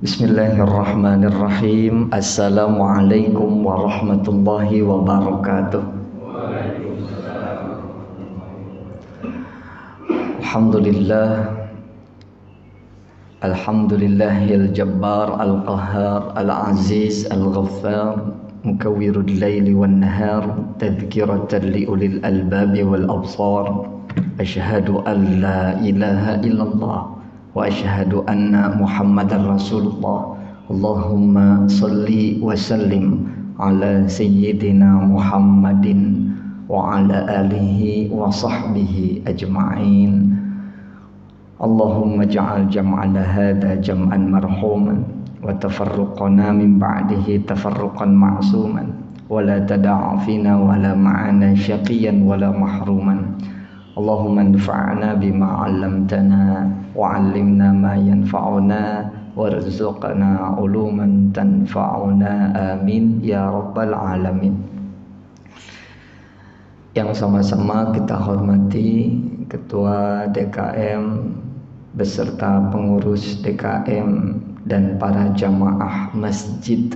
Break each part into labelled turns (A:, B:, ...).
A: Bismillahirrahmanirrahim. Assalamualaikum warahmatullahi wabarakatuh. Alhamdulillahil jabbar al-qahhar al-aziz al-ghaffar mukawwirul laili wan nahar tadhkiratan li ulil albabi wal absar. Asyhadu an la ilaha illallah wa asyhadu anna Muhammadar Rasulullah. Allahumma salli wa sallim ala sayyidina Muhammadin wa ala alihi wa sahbihi ajma'in. Allahumma ja'al jam'ana hadha jam'an marhuman wa tafarruqana min ba'dihi tafarruqan ma'suman wa la tada'a fina wa la ma'ana syaqiyan wa la mahruman. Allahumma anfa'na bima 'allamtana wa 'allimna ma yanfa'una warzuqna 'uluman tanfa'una, amin ya rabbal alamin. Yang sama-sama kita hormati Ketua DKM beserta pengurus DKM dan para jamaah Masjid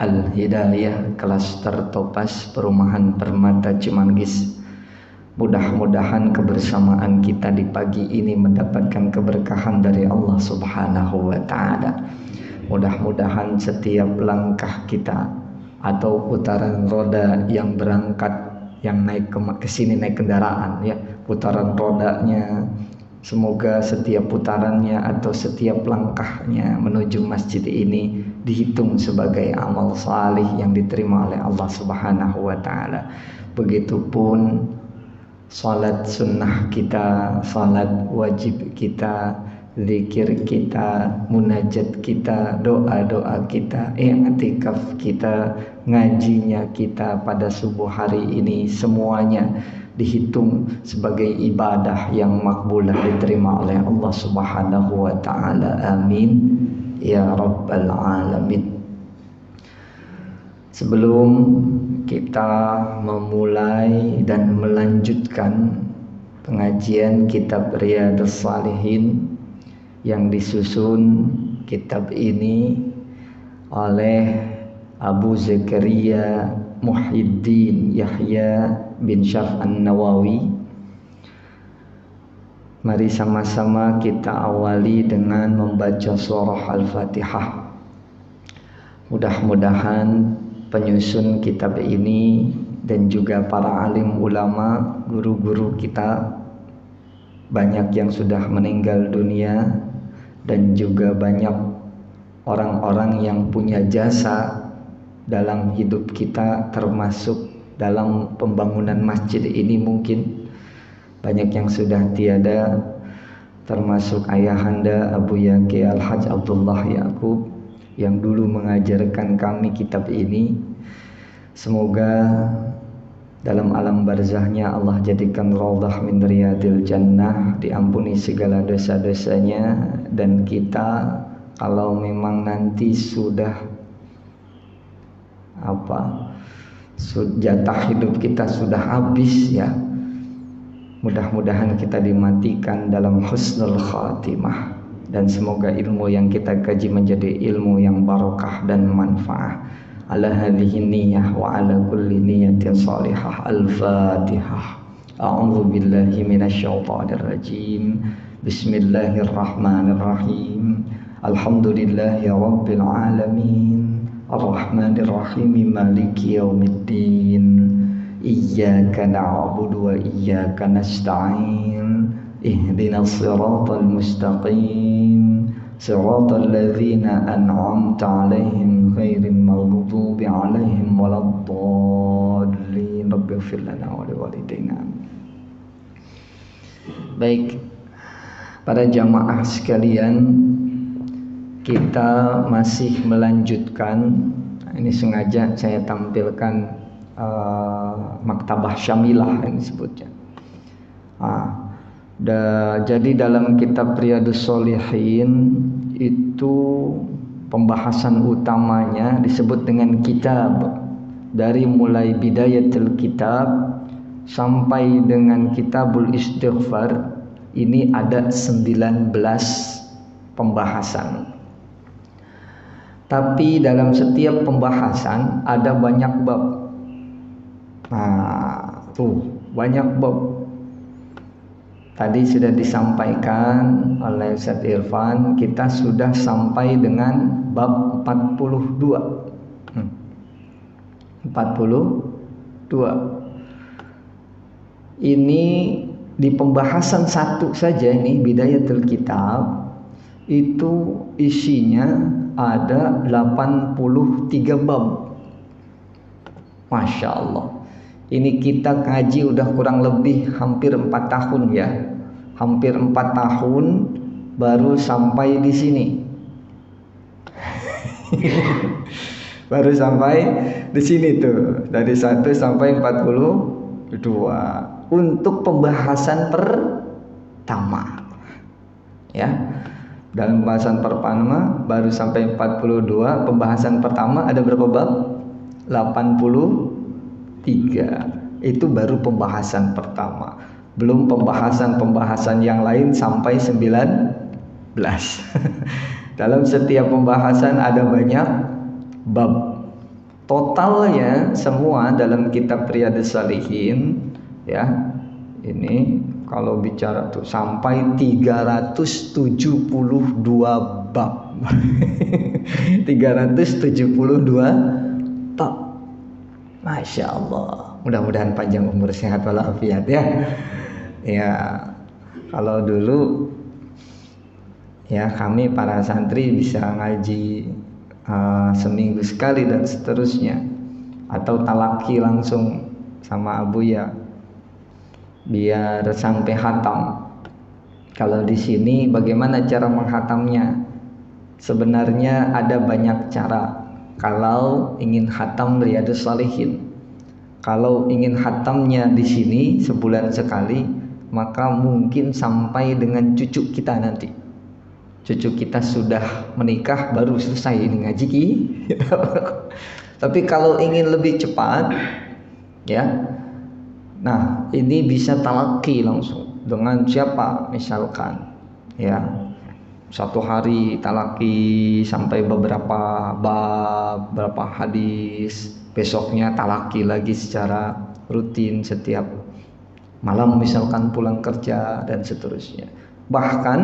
A: Al-Hidayah Klaster Topas Perumahan Permata Cimanggis. Mudah-mudahan kebersamaan kita di pagi ini mendapatkan keberkahan dari Allah Subhanahu wa Ta'ala. Mudah-mudahan setiap langkah kita atau putaran roda yang berangkat, yang naik ke sini naik kendaraan ya, putaran rodanya, semoga setiap putarannya atau setiap langkahnya menuju masjid ini dihitung sebagai amal salih yang diterima oleh Allah Subhanahu wa Ta'ala. Begitupun salat sunnah kita, salat wajib kita, zikir kita, munajat kita, doa-doa kita, i'tikaf kita, ngajinya kita pada subuh hari ini, semuanya dihitung sebagai ibadah yang makbulah diterima oleh Allah Subhanahu wa Ta'ala, amin ya rabbal alamin. Sebelum kita memulai dan melanjutkan pengajian kitab Riyadhus Shalihin yang disusun kitab ini oleh Abu Zakaria Muhyiddin Yahya bin Syarf An-Nawawi, mari sama-sama kita awali dengan membaca surah Al-Fatihah. Mudah-mudahan penyusun kitab ini dan juga para alim ulama, guru-guru kita, banyak yang sudah meninggal dunia dan juga banyak orang-orang yang punya jasa dalam hidup kita, termasuk dalam pembangunan masjid ini. Mungkin banyak yang sudah tiada, termasuk ayahanda Abu Yaqi Al-Hajj Abdullah Yaqub yang dulu mengajarkan kami kitab ini. Semoga dalam alam barzahnya Allah jadikan raudhah min riyadil jannah, diampuni segala dosa-dosanya, dan kita kalau memang nanti sudah jatah hidup kita sudah habis ya, mudah-mudahan kita dimatikan dalam husnul khatimah, dan semoga ilmu yang kita kaji menjadi ilmu yang barakah dan manfaah. Ala hadhihi niyyah wa ala kulli niyyatin salihah. Al-Fatihah. A'udzu billahi minasyaitonir rajim. Bismillahirrahmanirrahim. Alhamdulillahi rabbil alamin. Ar-Rahmanir Rahim. Maliki yaumiddin. Iyyaka na'budu wa iyyaka nasta'in. Ihdinas siratal mustaqim. Siratal ladzina an'amta 'alaihim ghairil maghdubi 'alaihim waladdallin. Rabbighfir lana wa liwalidayna. Baik, para jamaah sekalian, kita masih melanjutkan. Ini sengaja saya tampilkan maktabah syamilah ini sebutnya. Jadi dalam kitab Riyadhus Shalihin itu pembahasan utamanya disebut dengan kitab, dari mulai bidayatul kitab sampai dengan kitabul istighfar. Ini ada 19 pembahasan. Tapi dalam setiap pembahasan ada banyak bab. Nah, tuh banyak bab. Tadi sudah disampaikan oleh Ustaz Irfan, kita sudah sampai dengan bab 42. 42. Ini di pembahasan satu saja ini Bidayatul Kitab itu isinya ada 83 bab. Masya Allah. Ini kita kaji udah kurang lebih hampir 4 tahun ya. Hampir 4 tahun baru sampai di sini. Baru sampai di sini tuh. Dari 1 sampai 42 untuk pembahasan pertama. Ya. Dalam pembahasan pertama baru sampai 42. Pembahasan pertama ada berapa bab? 83. Itu baru pembahasan pertama. Belum pembahasan yang lain sampai 19. Dalam setiap pembahasan ada banyak bab. Totalnya semua dalam kitab Riyadhus Shalihin ya. Ini kalau bicara tuh sampai 372 bab. 372 bab. Masya Allah. Mudah-mudahan panjang umur, sehat walafiat ya. Ya, kalau dulu ya kami para santri bisa ngaji seminggu sekali dan seterusnya, atau talaki langsung sama Abuya biar sampai khatam. Kalau di sini bagaimana cara menghatamnya? Sebenarnya ada banyak cara. Kalau ingin khatam Riyadhus Shalihin, kalau ingin khatamnya di sini sebulan sekali, maka mungkin sampai dengan cucu kita nanti. Cucu kita sudah menikah baru selesai ini ngaji ki. Tapi kalau ingin lebih cepat, ya, nah ini bisa talaki langsung dengan siapa? Misalkan, ya, 1 hari talaki sampai beberapa bab, beberapa hadis. Besoknya talaki lagi secara rutin setiap malam misalkan pulang kerja dan seterusnya. Bahkan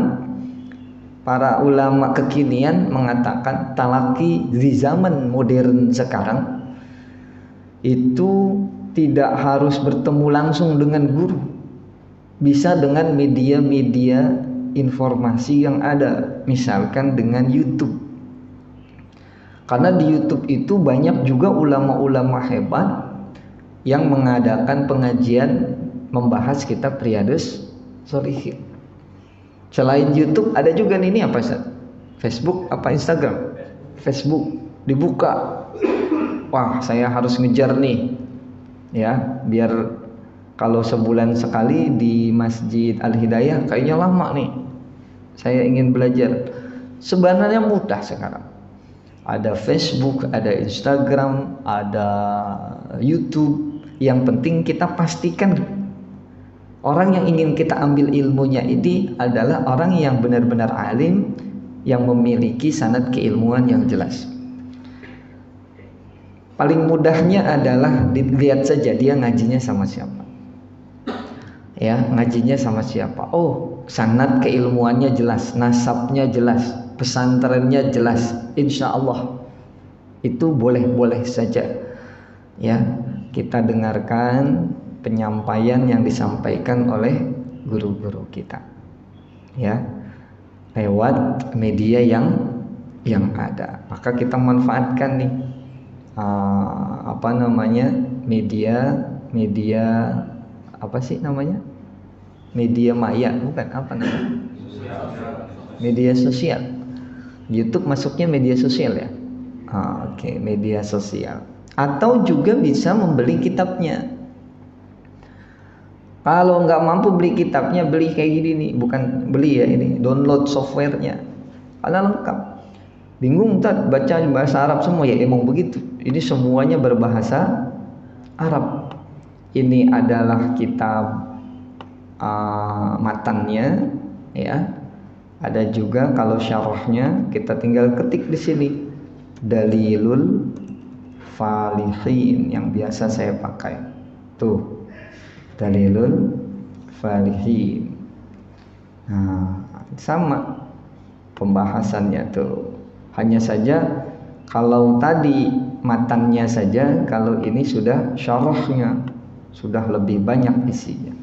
A: para ulama kekinian mengatakan talaki di zaman modern sekarang itu tidak harus bertemu langsung dengan guru. Bisa dengan media-media informasi yang ada, misalkan dengan YouTube. Karena di YouTube itu banyak juga ulama-ulama hebat yang mengadakan pengajian membahas kitab Riyadhus Shalihin. Selain YouTube ada juga ini apa Ustaz? Facebook apa Instagram? Facebook dibuka. Wah, saya harus ngejar nih. Ya, biar kalau sebulan sekali di Masjid Al-Hidayah kayaknya lama nih. Saya ingin belajar. Sebenarnya mudah sekarang. Ada Facebook, ada Instagram, ada YouTube. Yang penting kita pastikan orang yang ingin kita ambil ilmunya ini adalah orang yang benar-benar alim, yang memiliki sanad keilmuan yang jelas. Paling mudahnya adalah dilihat saja dia ngajinya sama siapa. Ya, ngajinya sama siapa. Oh, sanad keilmuannya jelas, nasabnya jelas, pesantrennya jelas, insya Allah itu boleh-boleh saja ya kita dengarkan penyampaian yang disampaikan oleh guru-guru kita ya lewat media yang ada. Maka kita manfaatkan nih media apa sih namanya, media maya bukan apa namanya, media sosial. YouTube masuknya media sosial ya. Oke, media sosial. Atau juga bisa membeli kitabnya. Kalau nggak mampu beli kitabnya, beli kayak gini nih, bukan beli ya ini, download softwarenya. Karena lengkap. Bingung tak baca bahasa Arab semua ya, emang begitu. Ini semuanya berbahasa Arab. Ini adalah kitab matannya ya. Ada juga kalau syarahnya kita tinggal ketik di sini Dalilul Falihin yang biasa saya pakai. Tuh, Dalilul Falihin. Nah, sama pembahasannya tuh. Hanya saja kalau tadi matannya saja, kalau ini sudah syarahnya, sudah lebih banyak isinya.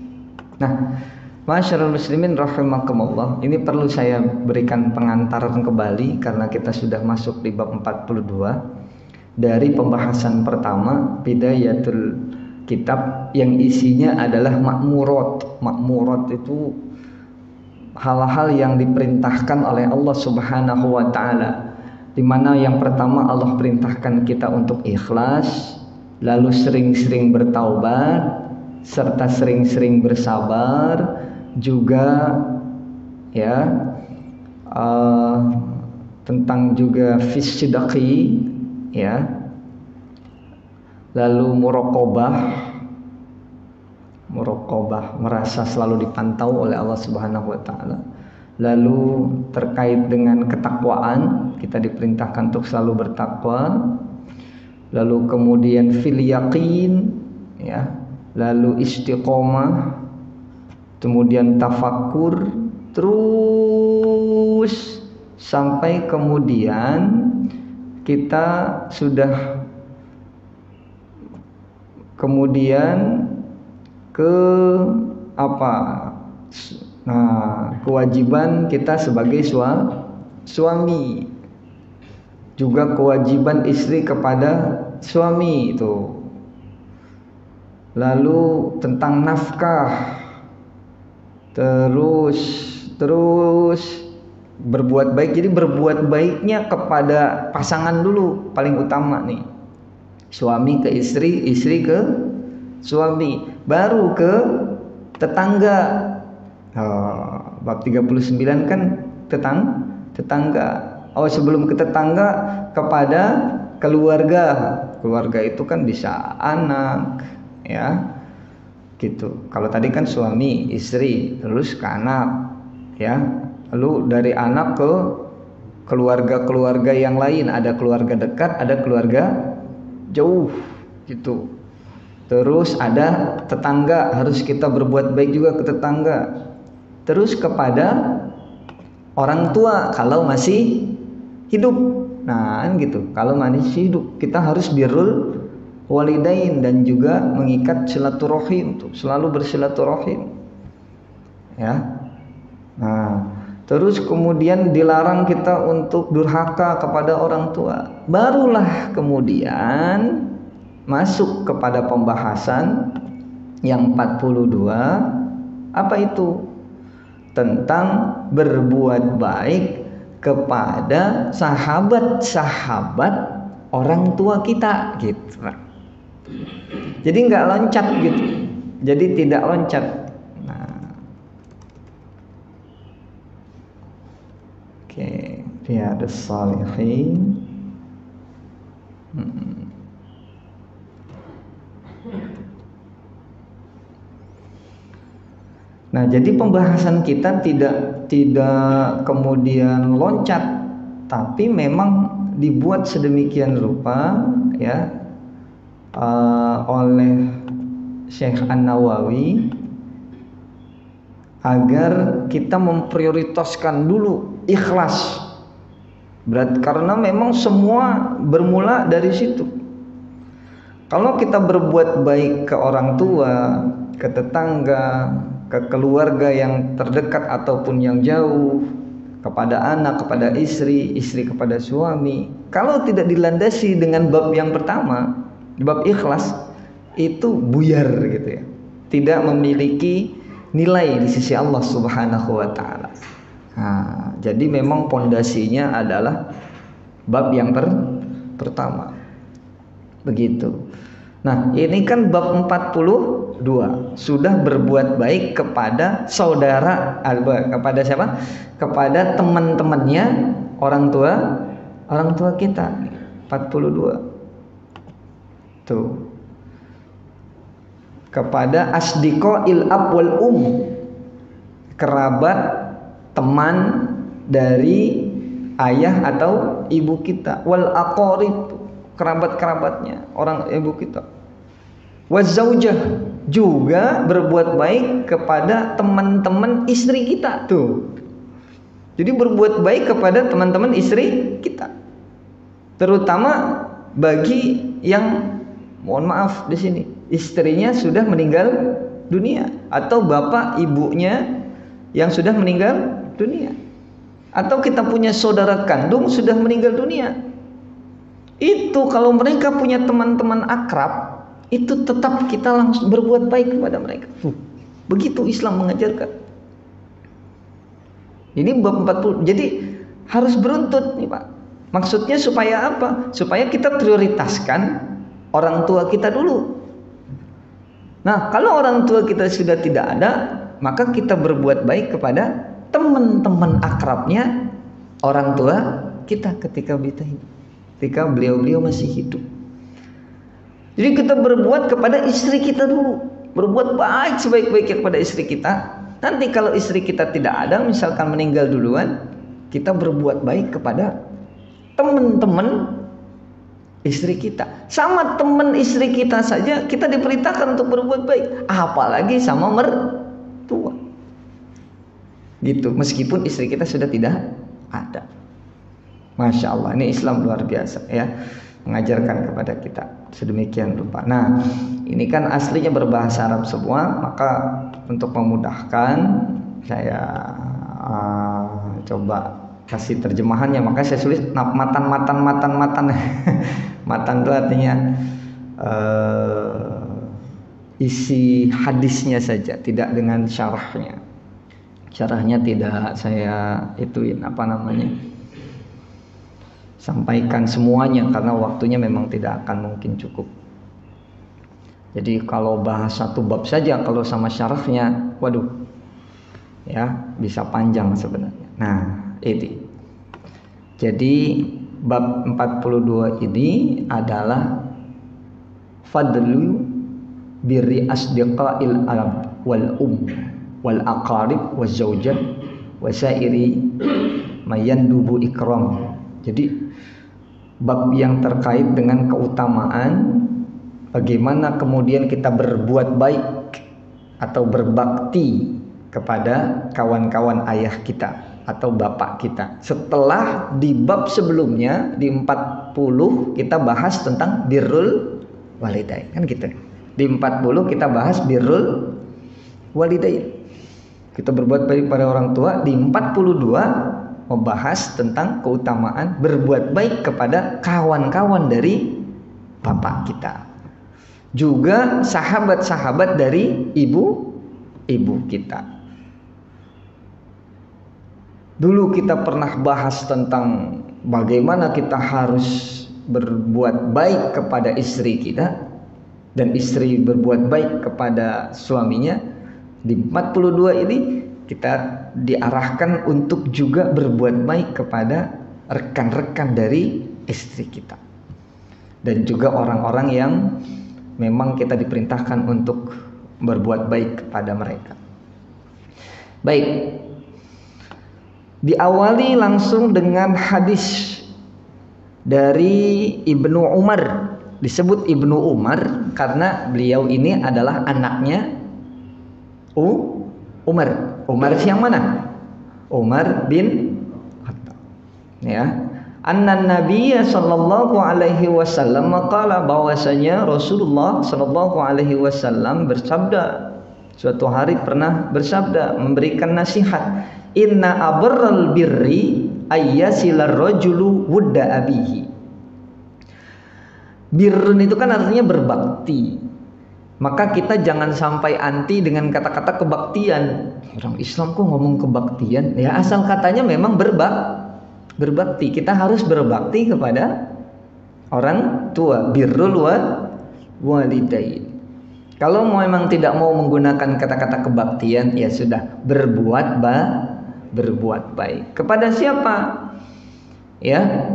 A: Nah, masyarul muslimin rahimakumullah, ini perlu saya berikan pengantaran kembali karena kita sudah masuk di bab 42 dari pembahasan pertama bidayatul kitab yang isinya adalah makmurat. Makmurat itu hal-hal yang diperintahkan oleh Allah Subhanahu wa taala, di mana yang pertama Allah perintahkan kita untuk ikhlas, lalu sering-sering bertaubat serta sering-sering bersabar, juga ya tentang juga fisidaki ya, lalu muraqabah merasa selalu dipantau oleh Allah Subhanahu wa taala, lalu terkait dengan ketakwaan kita diperintahkan untuk selalu bertakwa, lalu kemudian fil yaqin ya, lalu istiqomah, kemudian tafakur, terus sampai kemudian kita sudah kemudian ke apa? Nah, kewajiban kita sebagai suami, juga kewajiban istri kepada suami itu. Lalu tentang nafkah, terus berbuat baik. Jadi berbuat baiknya kepada pasangan dulu paling utama nih, suami ke istri, istri ke suami, baru ke tetangga. Bab 39 kan tetangga. Sebelum ke tetangga, kepada keluarga. Keluarga itu kan bisa anak ya gitu. Kalau tadi kan suami, istri, terus ke anak ya, lalu dari anak ke keluarga-keluarga yang lain, ada keluarga dekat, ada keluarga jauh gitu. Terus ada tetangga, harus kita berbuat baik juga ke tetangga. Terus kepada orang tua kalau masih hidup. Nah, gitu. Kalau masih hidup, kita harus birrul walidain dan juga mengikat silaturahim, untuk selalu bersilaturahim. Ya. Nah, terus kemudian dilarang kita untuk durhaka kepada orang tua. Barulah kemudian masuk kepada pembahasan yang 42. Apa itu? Tentang berbuat baik kepada sahabat-sahabat orang tua kita gitu. Jadi nggak loncat gitu. Jadi tidak loncat. Nah. Oke, Riyadhus Shalihin. Nah, jadi pembahasan kita tidak kemudian loncat, tapi memang dibuat sedemikian rupa ya oleh Syekh An-Nawawi agar kita memprioritaskan dulu ikhlas. Karena memang semua bermula dari situ. Kalau kita berbuat baik ke orang tua, ke tetangga, ke keluarga yang terdekat ataupun yang jauh, kepada anak, kepada istri, istri kepada suami, kalau tidak dilandasi dengan bab yang pertama, bab ikhlas, itu buyar gitu ya, tidak memiliki nilai di sisi Allah Subhanahu wa taala. Nah, jadi memang pondasinya adalah bab yang pertama. Begitu. Nah, ini kan bab 42, sudah berbuat baik kepada saudara, kepada siapa? Kepada teman-temannya orang tua kita. 42. Tuh. Kepada asdiqail ab wal kerabat, teman dari ayah atau ibu kita, wal aqarib, kerabat-kerabatnya orang ibu kita, wazaujah, juga berbuat baik kepada teman-teman istri kita tuh. Jadi berbuat baik kepada teman-teman istri kita, terutama bagi yang, mohon maaf di sini, istrinya sudah meninggal dunia, atau bapak ibunya yang sudah meninggal dunia, atau kita punya saudara kandung sudah meninggal dunia. Itu kalau mereka punya teman-teman akrab, itu tetap kita langsung berbuat baik kepada mereka. Begitu Islam mengajarkan. Ini bab 40. Jadi harus beruntut nih Pak. Maksudnya supaya apa? Supaya kita prioritaskan orang tua kita dulu. Nah, kalau orang tua kita sudah tidak ada, maka kita berbuat baik kepada teman-teman akrabnya orang tua kita ketika beliau masih hidup. Jadi kita berbuat kepada istri kita dulu, berbuat baik sebaik-baiknya kepada istri kita. Nanti kalau istri kita tidak ada, misalkan meninggal duluan, kita berbuat baik kepada teman-teman istri kita. Sama teman istri kita saja kita diperintahkan untuk berbuat baik, apalagi sama mertua. Gitu, meskipun istri kita sudah tidak ada. Masya Allah, ini Islam luar biasa ya, mengajarkan kepada kita sedemikian rupa. Nah, ini kan aslinya berbahasa Arab semua, maka untuk memudahkan saya coba kasih terjemahannya, maka saya tulis matan. Matan itu artinya isi hadisnya saja, tidak dengan syarahnya. Syarahnya tidak saya sampaikan semuanya, karena waktunya memang tidak akan mungkin cukup. Jadi kalau bahas satu bab saja, kalau sama syarahnya, waduh, ya bisa panjang sebenarnya. Nah, ini. Jadi bab 42 ini adalah fadlu birri asdiqail arab wal wal aqarib waz zaujah wasairi mayandubu ikram. Jadi bab yang terkait dengan keutamaan bagaimana kemudian kita berbuat baik atau berbakti kepada kawan-kawan ayah kita atau bapak kita. Setelah di bab sebelumnya di 40 kita bahas tentang birrul walidain, kan gitu. Di 40 kita bahas birrul walidain. Kita berbuat baik pada orang tua. Di 42 membahas tentang keutamaan berbuat baik kepada kawan-kawan dari bapak kita. Juga sahabat-sahabat dari ibu kita. Dulu kita pernah bahas tentang bagaimana kita harus berbuat baik kepada istri kita dan istri berbuat baik kepada suaminya. Di 42 ini kita diarahkan untuk juga berbuat baik kepada rekan-rekan dari istri kita dan juga orang-orang yang memang kita diperintahkan untuk berbuat baik kepada mereka. Baik, diawali langsung dengan hadis dari Ibnu Umar. Disebut Ibnu Umar karena beliau ini adalah anaknya Umar. Umar yang mana? Umar bin Khattab. Ya. Anna Nabiyya sallallahu alaihi wasallam qala, bahwasanya Rasulullah sallallahu alaihi wasallam bersabda, suatu hari pernah bersabda, memberikan nasihat, inna abarral birri ayyasilar rajulu wudda abihi. Birrun itu kan artinya berbakti. Maka kita jangan sampai anti dengan kata-kata kebaktian. Orang Islam kok ngomong kebaktian? Ya asal katanya memang berbakti. Kita harus berbakti kepada orang tua. Birrul walidain. Kalau memang tidak mau menggunakan kata-kata kebaktian, ya sudah, berbuat baik. Kepada siapa? Ya,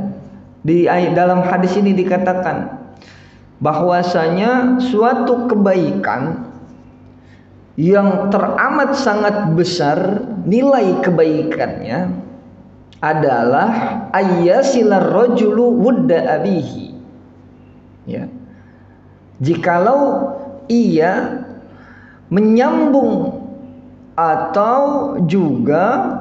A: di dalam hadis ini dikatakan bahwasanya suatu kebaikan yang teramat sangat besar nilai kebaikannya adalah ayyasilar rajulu wudda abihi. Ya. Jikalau ia menyambung atau juga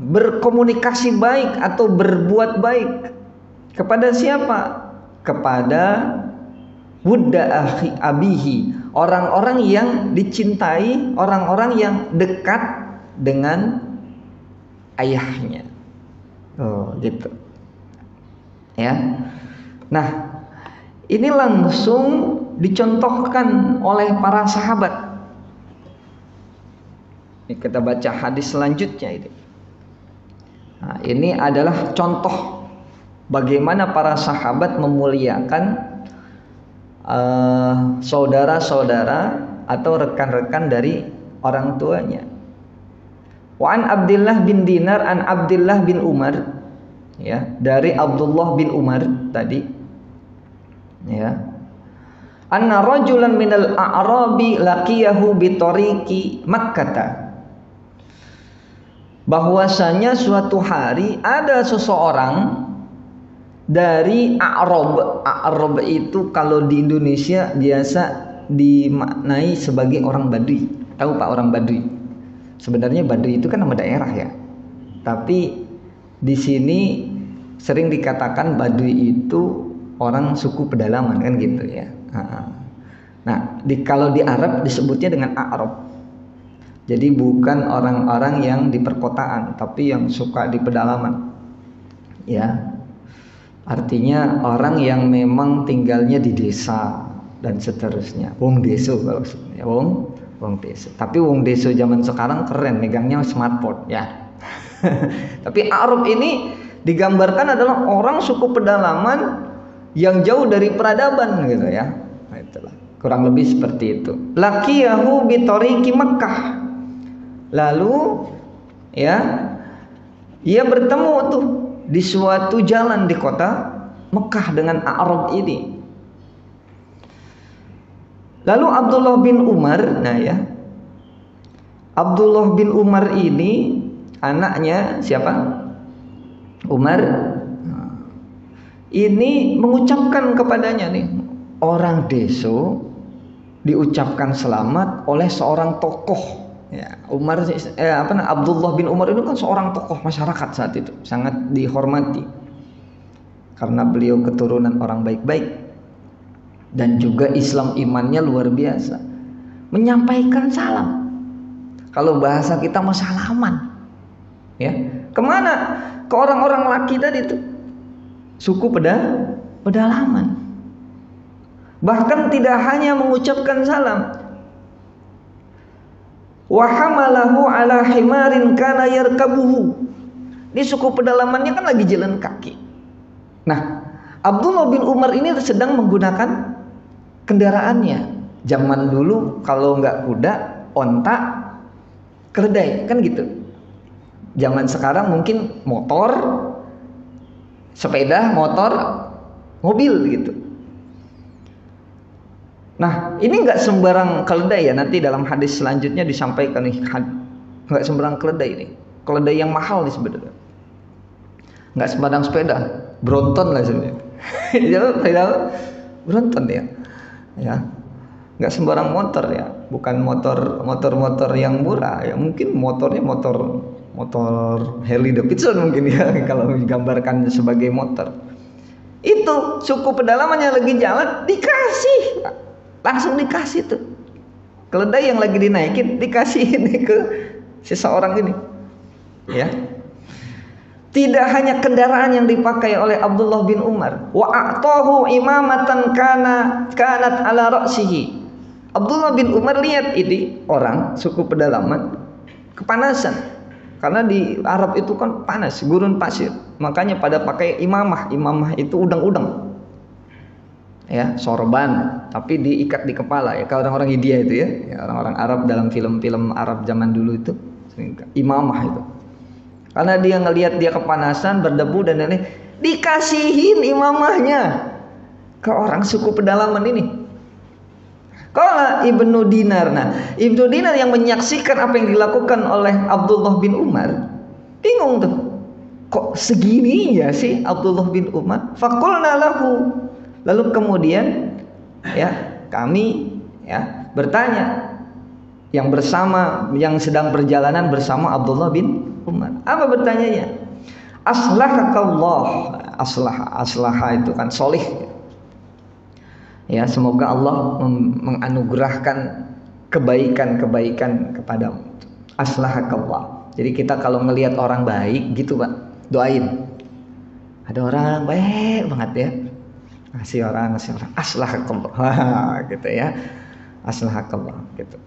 A: berkomunikasi baik atau berbuat baik kepada siapa? Kepada wudda abihi, orang-orang yang dicintai, orang-orang yang dekat dengan ayahnya. Oh, gitu. Ya. Nah, ini langsung dicontohkan oleh para sahabat. Ini kita baca hadis selanjutnya ini. Nah, ini adalah contoh bagaimana para sahabat memuliakan saudara-saudara atau rekan-rekan dari orang tuanya. Wa an Abdullah bin Dinar an Abdullah bin Umar, ya, dari Abdullah bin Umar tadi, ya. Anna rajulan minal a'rabi laqiyahu bi tariqi Makkah. Bahwasanya suatu hari ada seseorang dari A'rab. A'rab itu kalau di Indonesia biasa dimaknai sebagai orang Badui. Tahu Pak orang Badui? Sebenarnya Badui itu kan nama daerah ya. Tapi di sini sering dikatakan Badui itu orang suku pedalaman kan gitu ya. Nah, kalau di Arab disebutnya dengan A'rab. Jadi bukan orang-orang yang di perkotaan, tapi yang suka di pedalaman. Ya. Artinya orang yang memang tinggalnya di desa dan seterusnya. Wong deso kalau maksudnya. Wong deso. Tapi wong deso zaman sekarang keren, megangnya smartphone ya. Tapi Arab ini digambarkan adalah orang suku pedalaman yang jauh dari peradaban gitu ya. Nah, itulah. Kurang lebih seperti itu. Laqiyahu bi tariqi Makkah. Lalu ya, ia bertemu tuh di suatu jalan di kota Mekah dengan A'rab ini. Lalu Abdullah bin Umar, nah ya, Abdullah bin Umar ini anaknya siapa? Umar. Ini mengucapkan kepadanya nih, orang deso diucapkan selamat oleh seorang tokoh. Ya, Abdullah bin Umar itu kan seorang tokoh masyarakat saat itu, sangat dihormati karena beliau keturunan orang baik-baik dan juga Islam imannya luar biasa. Menyampaikan salam. Kalau bahasa kita mau salaman, ya kemana? Ke orang-orang laki tadi itu, suku pedalaman. Bahkan tidak hanya mengucapkan salam. Wa hamalahu ala himarin kana yarkabuhu. Di suku pedalamannya kan lagi jalan kaki. Nah, Abdullah bin Umar ini sedang menggunakan kendaraannya. Zaman dulu kalau nggak kuda, onta, keledai, kan gitu. Zaman sekarang mungkin motor, sepeda, motor, mobil gitu. Nah, ini nggak sembarang keledai ya. Nanti dalam hadis selanjutnya disampaikan nih, nggak sembarang keledai ini. Keledai yang mahal nih sebenarnya. Nggak sembarang sepeda, Bronton lah sebenarnya. Bronton ya. Ya, nggak sembarang motor ya. Bukan motor yang murah ya. Mungkin motornya motor Harley Davidson mungkin ya kalau digambarkan sebagai motor. Itu suku pedalamannya lagi jalan dikasih. Langsung dikasih tuh keledai yang lagi dinaikin, dikasih ini ke seseorang ini, ya. Tidak hanya kendaraan yang dipakai oleh Abdullah bin Umar, wa a'tahu imamatan kanat ala ra'sihi. Abdullah bin Umar lihat ini orang suku pedalaman kepanasan, karena di Arab itu kan panas, gurun pasir, makanya pada pakai imamah. Imamah itu udang-udang. Ya, sorban, tapi diikat di kepala ya. Kalau orang-orang India itu ya, orang-orang Arab dalam film-film Arab zaman dulu itu imamah itu. Karena dia ngelihat dia kepanasan, berdebu dan lain-lain, dikasihin imamahnya ke orang suku pedalaman ini. Qala Ibnu Dinar. Nah, Ibnu Dinar yang menyaksikan apa yang dilakukan oleh Abdullah bin Umar, Bingung tuh. Kok segini ya sih Abdullah bin Umar? Faqulna lahu. Lalu kemudian ya kami ya bertanya yang sedang perjalanan bersama Abdullah bin Umar. Apa bertanyanya? Aslahakallah. Aslaha itu kan solih. Ya, semoga Allah menganugerahkan kebaikan-kebaikan kepadamu. Aslahakallah. Jadi kita kalau ngelihat orang baik gitu Pak, doain. Ada orang baik banget ya, ngasih orang aslahakallah gitu ya, aslahakallah gitu.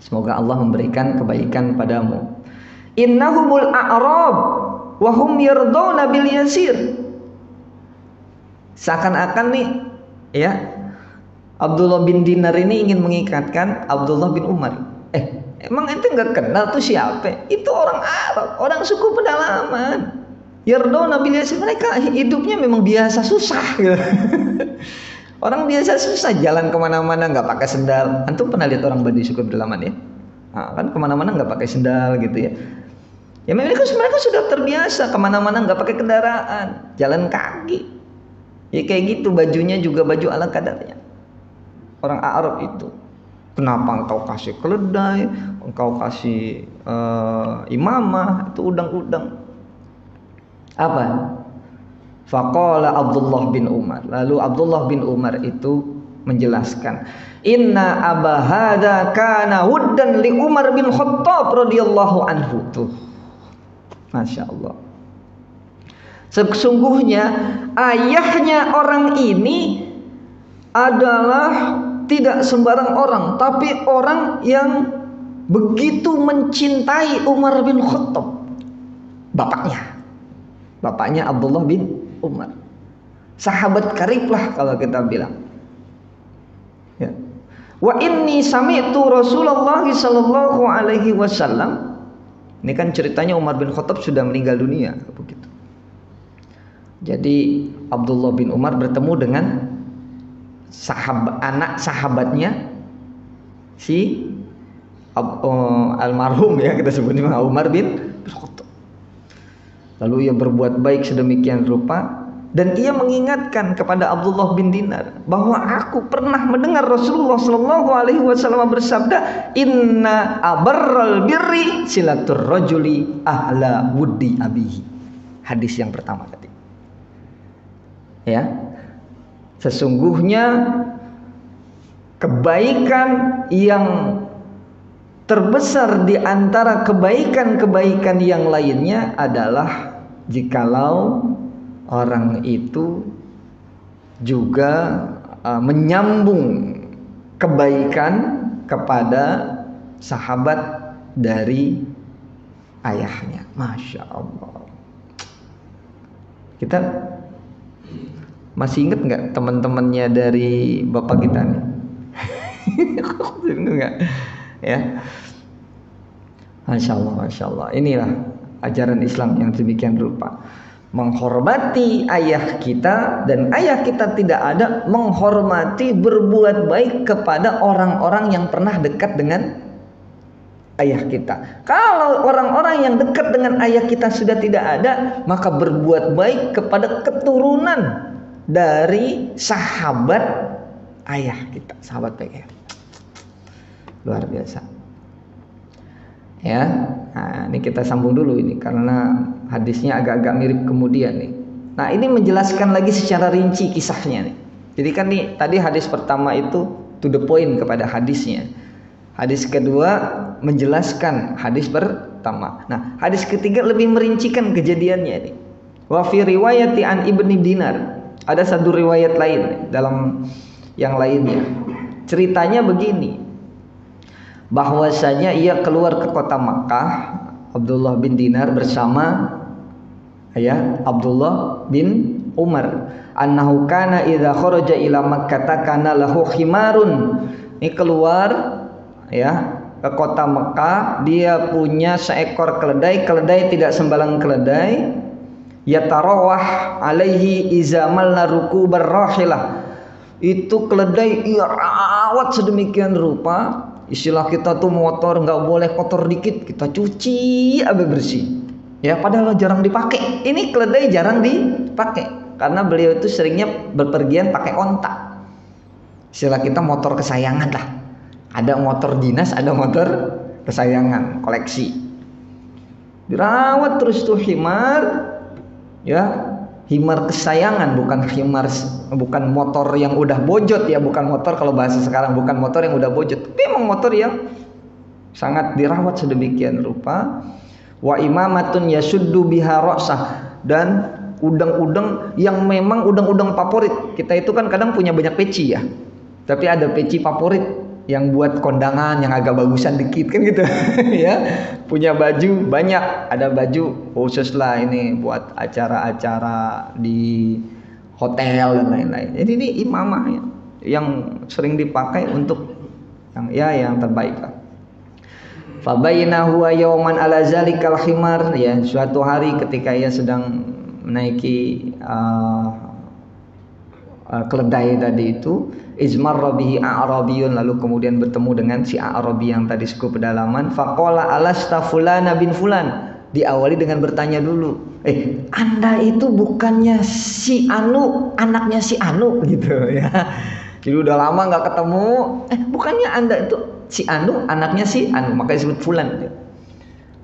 A: Semoga Allah memberikan kebaikan padamu. Innahumul a'rab wa hum yardawna bil yasir. Seakan-akan nih ya, Abdullah bin Dinar ini ingin mengikatkan Abdullah bin Umar. Emang ente nggak kenal tuh siapa? Itu orang Arab, orang suku pedalaman. Yardawna bil yasir, mereka hidupnya memang biasa susah gitu. Orang biasa susah, jalan kemana-mana nggak pakai sendal. Antum pernah lihat orang Baduy suku pedalaman ya? Nah, kan kemana-mana nggak pakai sendal gitu ya. Ya mereka sudah terbiasa kemana-mana nggak pakai kendaraan, jalan kaki. Ya kayak gitu, bajunya juga baju ala kadarnya. Orang Arab itu. Kenapa engkau kasih keledai, engkau kasih imamah, itu udang-udang. Apa? Faqala Abdullah bin Umar. Lalu Abdullah bin Umar itu menjelaskan, inna aba hadza kana wuddan li Umar bin Khattab radhiyallahu anhu. Tuh. Masya Allah. Sesungguhnya ayahnya orang ini adalah tidak sembarang orang, tapi orang yang begitu mencintai Umar bin Khattab. Bapaknya Abdullah bin Umar, sahabat karib lah kalau kita bilang. Ya. Wa inni sami'tu Rasulullah sallallahu alaihi wasallam. Ini kan ceritanya Umar bin Khattab sudah meninggal dunia begitu. Jadi Abdullah bin Umar bertemu dengan anak sahabatnya si almarhum ya, kita sebutnya Umar bin Khattab. Lalu ia berbuat baik sedemikian rupa, dan ia mengingatkan kepada Abdullah bin Dinar bahwa aku pernah mendengar Rasulullah Shallallahu Alaihi Wasallam bersabda, Inna abarral birri silatur rajuli ahla wuddi abihi. Hadis yang pertama tadi. Ya, sesungguhnya kebaikan yang terbesar di antara kebaikan-kebaikan yang lainnya adalah jikalau orang itu juga menyambung kebaikan kepada sahabat dari ayahnya. Masya Allah. Kita masih ingat nggak teman-temannya dari bapak kita nih? Enggak ya. Masya Allah. Inilah ajaran Islam yang demikian rupa. Menghormati ayah kita, dan ayah kita tidak ada, menghormati, berbuat baik kepada orang-orang yang pernah dekat dengan ayah kita. Kalau orang-orang yang dekat dengan ayah kita sudah tidak ada, maka berbuat baik kepada keturunan dari sahabat ayah kita, sahabat baik. Luar biasa. Ya, nah, ini kita sambung dulu ini karena hadisnya agak-agak mirip kemudian nih. Nah, ini menjelaskan lagi secara rinci kisahnya nih. Jadi kan nih tadi hadis pertama itu to the point kepada hadisnya. Hadis kedua menjelaskan hadis pertama. Nah, hadis ketiga lebih merincikan kejadiannya nih. Wa fi riwayati an Ibni Dinar. Ada satu riwayat lain dalam yang lainnya. Ceritanya begini. Bahwasanya ia keluar ke kota Makkah, Abdullah bin Dinar bersama Abdullah bin Umar. Annahu kana idza kharaja ila Makkah kana lahu khimarun. Ini keluar ya ke kota Makkah, dia punya seekor keledai. Keledai tidak sembarang keledai. Yatarawah alaihi izamal rukubar rahilah. Itu keledai ia rawat sedemikian rupa. Istilah kita tuh motor nggak boleh kotor dikit, kita cuci sampai bersih. Ya, padahal jarang dipakai. Ini keledai jarang dipakai karena beliau itu seringnya berpergian pakai onta. Istilah kita motor kesayangan lah. Ada motor dinas, ada motor kesayangan, koleksi. Dirawat terus tuh himar, ya, himar kesayangan, bukan motor yang udah bojot ya, bukan motor kalau bahasa sekarang, bukan motor yang udah bojot. Tapi emang motor yang sangat dirawat sedemikian rupa. Wa imamatun yasuddu biha ra'sah, dan udang-udang yang memang udang-udang favorit. Kita itu kan kadang punya banyak peci ya. Tapi ada peci favorit yang buat kondangan yang agak bagusan dikit kan gitu. Ya. Punya baju banyak, ada baju khusus lah ini buat acara-acara di hotel dan lain-lain. Jadi ini imamah ya, yang sering dipakai untuk yang terbaik lah. Fabayna huwa yawman ala zalikal himar, ya, suatu hari ketika ia sedang menaiki keledai tadi itu, izmarra bihi a'rabiyun, lalu kemudian bertemu dengan si A'rabi yang tadi suku pedalaman. Faqala alasta fulana bin fulan, diawali dengan bertanya dulu, Anda itu bukannya si Anu, anaknya si Anu gitu ya. Jadi udah lama nggak ketemu, bukannya Anda itu si Anu, anaknya si Anu, makanya disebut fulan.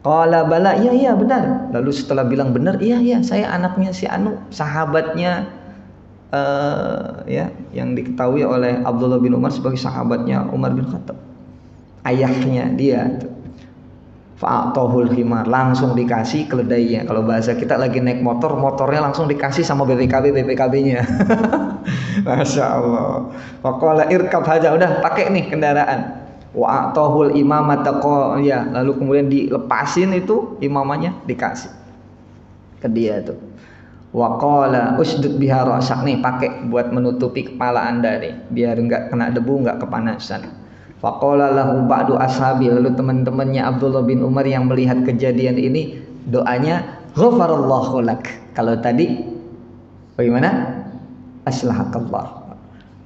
A: Qala bala, iya benar. Lalu setelah bilang benar, iya saya anaknya si Anu, sahabatnya ya, yang diketahui oleh Abdullah bin Umar sebagai sahabatnya Umar bin Khattab, ayahnya dia. Fa'atohul himar, langsung dikasih keledainya. Kalau bahasa kita lagi naik motor, motornya langsung dikasih sama BPKB-nya. Masya Allah. Faqala irkab haja, udah pakai nih kendaraan. Wa'atohul imamata, ya, lalu kemudian dilepasin itu imamanya, dikasih ke dia tuh. Waqala usdud biha ra'sak, nih pakai buat menutupi kepala Anda nih, biar enggak kena debu, enggak kepanasan. Faqala lahu ba'du ashabi, lalu teman-temannya Abdullah bin Umar yang melihat kejadian ini, doanya ghafarallahu lak. Kalau tadi bagaimana? Aslahakallah.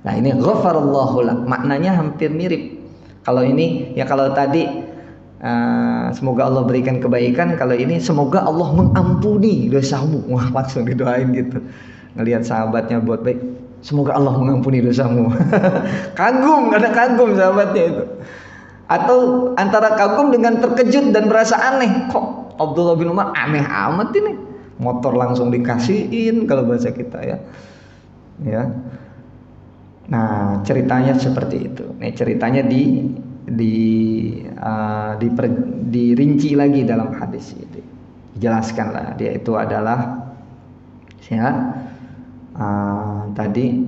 A: Nah, ini ghafarallahu lak, maknanya hampir mirip. Kalau ini ya, kalau tadi semoga Allah berikan kebaikan, kalau ini semoga Allah mengampuni dosamu. Wah, langsung didoain gitu. Ngelihat sahabatnya buat baik, semoga Allah mengampuni dosamu. Kagum, ada kagum sahabatnya itu. Atau antara kagum dengan terkejut dan merasa aneh, kok Abdullah bin Umar aneh amat ini, motor langsung dikasihin kalau bahasa kita ya. Ya. Nah, ceritanya seperti itu. Nih ceritanya dirinci lagi dalam hadis ini. Dijelaskanlah dia itu adalah tadi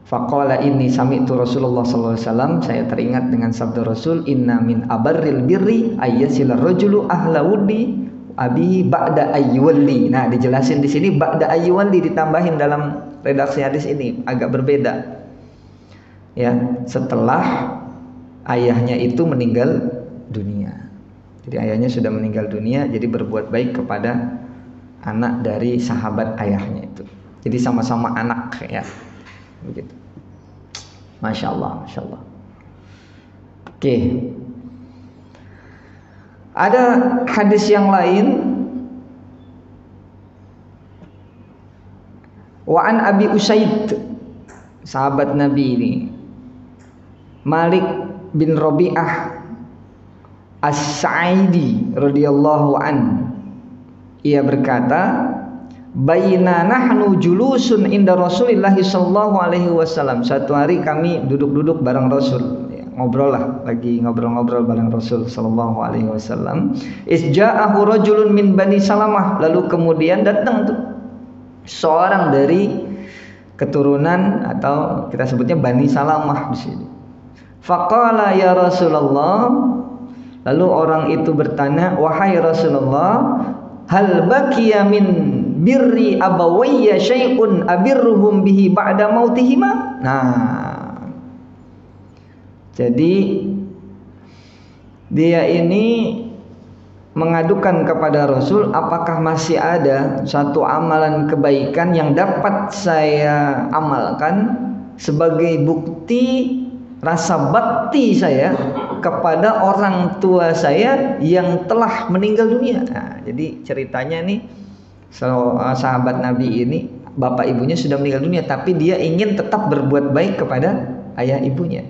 A: faqala inni sami'tu Rasulullah sallallahu alaihi wasallam, saya teringat dengan sabda Rasul, inna min abarril birri ayyasil rajulu ahla wudi abihi ba'da ayyuwalli. Nah, dijelasin di sini ba'da ayyuwalli, ditambahin dalam redaksi hadis ini agak berbeda. Ya, setelah ayahnya itu meninggal dunia. Jadi ayahnya sudah meninggal dunia, jadi berbuat baik kepada anak dari sahabat ayahnya itu. Jadi sama-sama anak ya. Begitu. Masya Allah, Masya Allah. Oke. Ada hadis yang lain. Wa an Abi Usaid, sahabat Nabi ini, Malik bin Rabi'ah As-Sa'idi radhiyallahu an, ia berkata, baina nahnu julusun inda Rasulillah sallallahu alaihi wasallam, suatu hari kami duduk-duduk bareng Rasul, ya, ngobrol lah, lagi ngobrol-ngobrol bareng Rasul sallallahu alaihi wasallam. Isja'ahu rajulun min Bani Salamah, lalu kemudian datang tuh seorang dari keturunan atau kita sebutnya Bani Salamah di sini. Faqala ya Rasulullah, lalu orang itu bertanya, wahai Rasulullah, hal baqiya min birri abawayya syai'un abirruhum bihi ba'da mautihima. Nah, jadi dia ini mengadukan kepada Rasul, apakah masih ada satu amalan kebaikan yang dapat saya amalkan sebagai bukti rasa bakti saya kepada orang tua saya yang telah meninggal dunia. Nah, jadi ceritanya nih, sahabat Nabi ini bapak ibunya sudah meninggal dunia, tapi dia ingin tetap berbuat baik kepada ayah ibunya.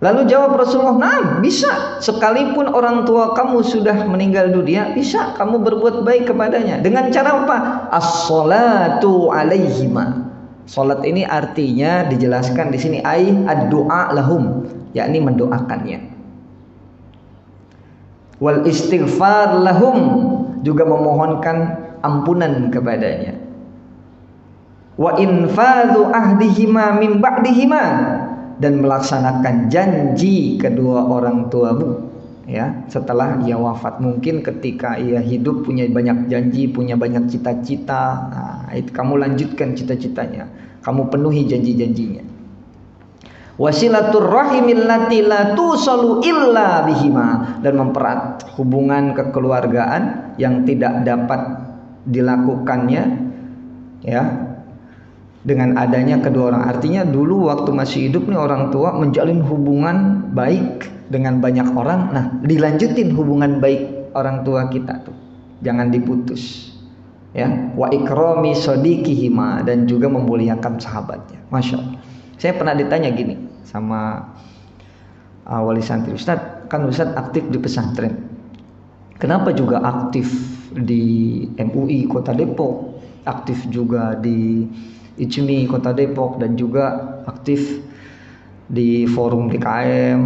A: Lalu jawab Rasulullah, nah bisa, sekalipun orang tua kamu sudah meninggal dunia, bisa kamu berbuat baik kepadanya. Dengan cara apa? As-salatu alaihima. Salat ini artinya dijelaskan di sini ad-du'a lahum, yakni mendoakannya. Wal istighfar lahum, juga memohonkan ampunan kepadanya. Wa infadhu ahdihima min ba'dihima, dan melaksanakan janji kedua orang tuamu ya setelah ia wafat. Mungkin ketika ia hidup punya banyak janji, punya banyak cita-cita, nah, itu kamu lanjutkan cita-citanya, kamu penuhi janji-janjinya. Wasilatur rahimil lati la tusalu illa bihima, dan mempererat hubungan kekeluargaan yang tidak dapat dilakukannya ya dengan adanya kedua orang. Artinya dulu waktu masih hidup nih orang tua menjalin hubungan baik dengan banyak orang. Nah, dilanjutin hubungan baik orang tua kita tuh, jangan diputus ya. Wa ikrami sadiqihima, dan juga memuliakan sahabatnya. Masya Allah. Saya pernah ditanya gini sama wali santri, Ustadz, kan Ustadz aktif di pesantren, kenapa juga aktif di MUI Kota Depok, aktif juga di ICMI Kota Depok, dan juga aktif di forum DKM,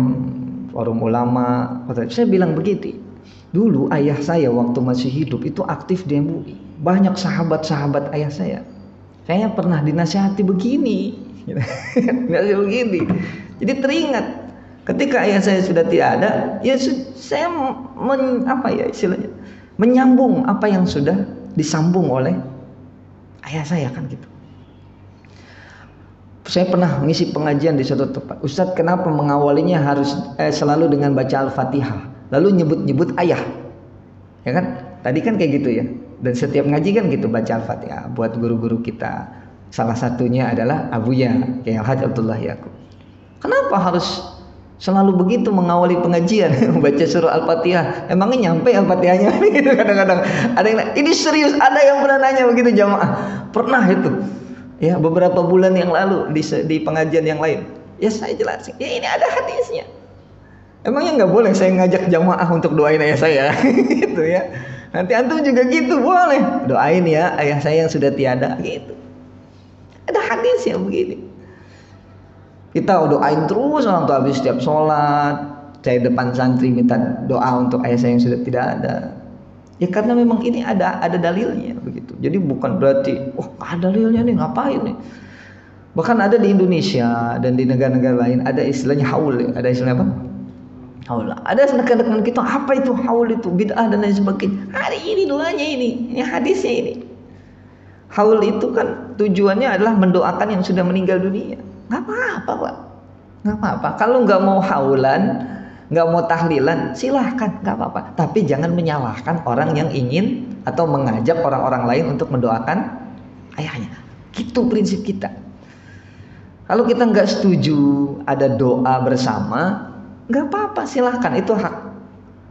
A: forum ulama Kota Depok? Saya bilang begitu, dulu ayah saya waktu masih hidup itu aktif di MUI, banyak sahabat-sahabat ayah saya pernah dinasihati begini, dinasihati begini. Jadi teringat ketika ayah saya sudah tidak ada, ya saya istilahnya menyambung apa yang sudah disambung oleh ayah saya kan gitu. Saya pernah mengisi pengajian di suatu tempat, Ustadz, kenapa mengawalinya harus selalu dengan baca Al-Fatihah, lalu nyebut-nyebut ayah, ya kan? Tadi kan kayak gitu ya. Dan setiap ngaji kan gitu, baca Al-Fatihah buat guru-guru kita. Salah satunya adalah Abuya Kiai Haji Abdullah Yaqub. Kenapa harus selalu begitu mengawali pengajian baca surah Al-Fatihah? Emangnya nyampe Al-Fatihahnya? Gitu kadang-kadang. Ada yang ini serius, ada yang pernah nanya begitu jamaah. Pernah itu. Ya, beberapa bulan yang lalu di pengajian yang lain. Ya saya jelasin, ya ini ada hadisnya. Emangnya nggak boleh saya ngajak jamaah untuk doain ayah saya? Gitu ya. Nanti antum juga gitu, boleh doain ya ayah saya yang sudah tiada gitu. Ada hadisnya begini. Kita doain terus orang tua habis setiap sholat. Saya depan santri minta doa untuk ayah saya yang sudah tidak ada. Ya karena memang ini ada dalilnya begitu. Jadi bukan berarti ada dalilnya nih ngapain nih. Bahkan ada di Indonesia dan di negara-negara lain ada istilahnya haul. Ada istilahnya apa? Haul. Ada rekan-rekan kita, apa itu haul, itu bid'ah dan lain sebagainya. Hari ini doanya ini hadisnya ini. Haul itu kan tujuannya adalah mendoakan yang sudah meninggal dunia. Nggak apa-apa Pak, nggak apa-apa. Kalau nggak mau haulan, nggak mau tahlilan, silahkan, nggak apa-apa. Tapi jangan menyalahkan orang yang ingin atau mengajak orang-orang lain untuk mendoakan ayahnya. Gitu prinsip kita. Kalau kita nggak setuju ada doa bersama, nggak apa-apa, silahkan, itu hak.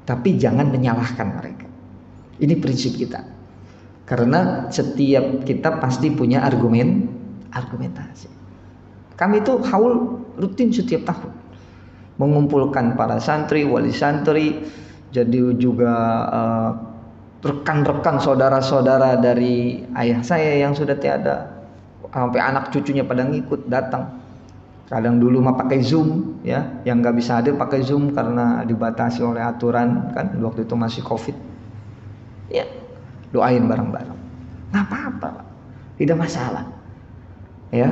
A: Tapi jangan menyalahkan mereka. Ini prinsip kita. Karena setiap kita pasti punya argumentasi. Kami itu haul rutin setiap tahun, mengumpulkan para santri, wali santri, jadi juga rekan-rekan saudara-saudara dari ayah saya yang sudah tiada, sampai anak cucunya pada ngikut datang. Kadang dulu mah pakai Zoom ya, yang nggak bisa hadir pakai Zoom karena dibatasi oleh aturan kan, waktu itu masih COVID. Ya, doain bareng-bareng. Nggak apa-apa, tidak masalah. Ya,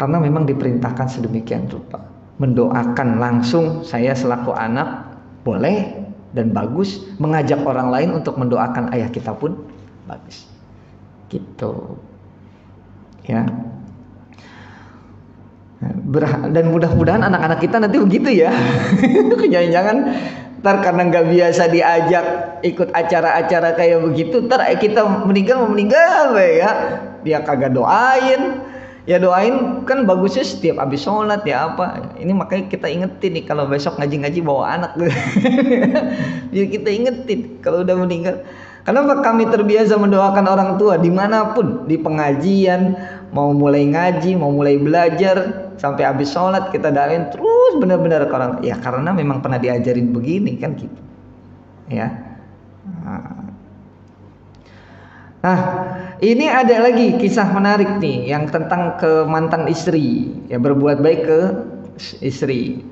A: karena memang diperintahkan sedemikian rupa. Mendoakan langsung saya selaku anak boleh dan bagus, mengajak orang lain untuk mendoakan ayah kita pun bagus. Gitu. Ya. Dan mudah-mudahan anak-anak kita nanti begitu ya. Jangan-jangan ntar karena nggak biasa diajak ikut acara-acara kayak begitu, ntar kita meninggal ya, dia kagak doain, Ya doain kan bagusnya setiap habis sholat ya apa. Ini makanya kita ingetin nih kalau besok ngaji-ngaji bawa anak. Jadi kita ingetin kalau udah meninggal. Kenapa kami terbiasa mendoakan orang tua dimanapun, di pengajian, mau mulai ngaji, mau mulai belajar, sampai habis sholat kita doain terus benar-benar ke orang. Ya karena memang pernah diajarin begini kan gitu. Ya. Nah, ini ada lagi kisah menarik nih yang tentang ke mantan istri, ya berbuat baik ke istri.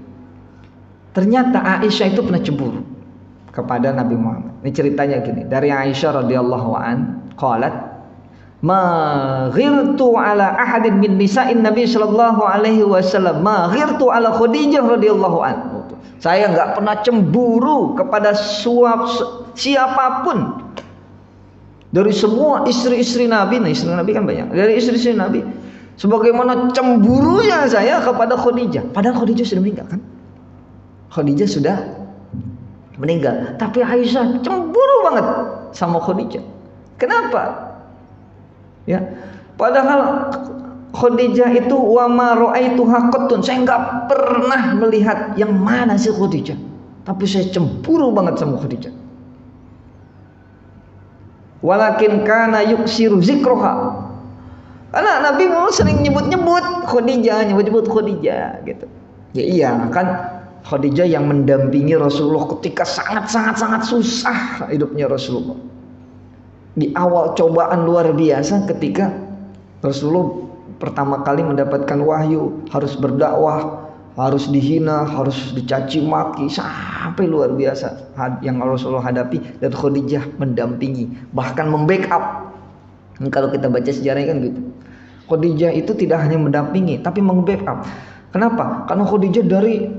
A: Ternyata Aisyah itu pernah cemburu kepada Nabi Muhammad. Ini ceritanya gini, dari Aisyah radhiyallahu an, qalat, "Ma ghirtu ala ahadin min nisa'in Nabi sallallahu alaihi wasallam, ma ghirtu ala Khadijah radhiyallahu an." Saya enggak pernah cemburu kepada siapapun dari semua istri-istri Nabi. Nah, istri Nabi kan banyak. Dari istri-istri Nabi, sebagaimana cemburunya saya kepada Khadijah. Padahal Khadijah sudah meninggal kan? Khadijah sudah meninggal, tapi Aisyah cemburu banget sama Khadijah. Kenapa? Ya, padahal Khadijah itu wa ma ra'aituha qattun. Saya enggak pernah melihat yang mana sih Khadijah, tapi saya cemburu banget sama Khadijah. Walakin kana yuksiru zikroha. Karena Nabi Muhammad sering nyebut-nyebut Khadijah, nyebut-nyebut Khadijah gitu. Ya iya kan, Khadijah yang mendampingi Rasulullah ketika sangat susah hidupnya Rasulullah. Di awal cobaan luar biasa ketika Rasulullah pertama kali mendapatkan wahyu, harus berdakwah, harus dihina, harus dicaci maki, sampai luar biasa yang Rasulullah hadapi, dan Khadijah mendampingi, bahkan membackup. Kalau kita baca sejarahnya kan gitu. Khadijah itu tidak hanya mendampingi, tapi membackup. Kenapa? Karena Khadijah dari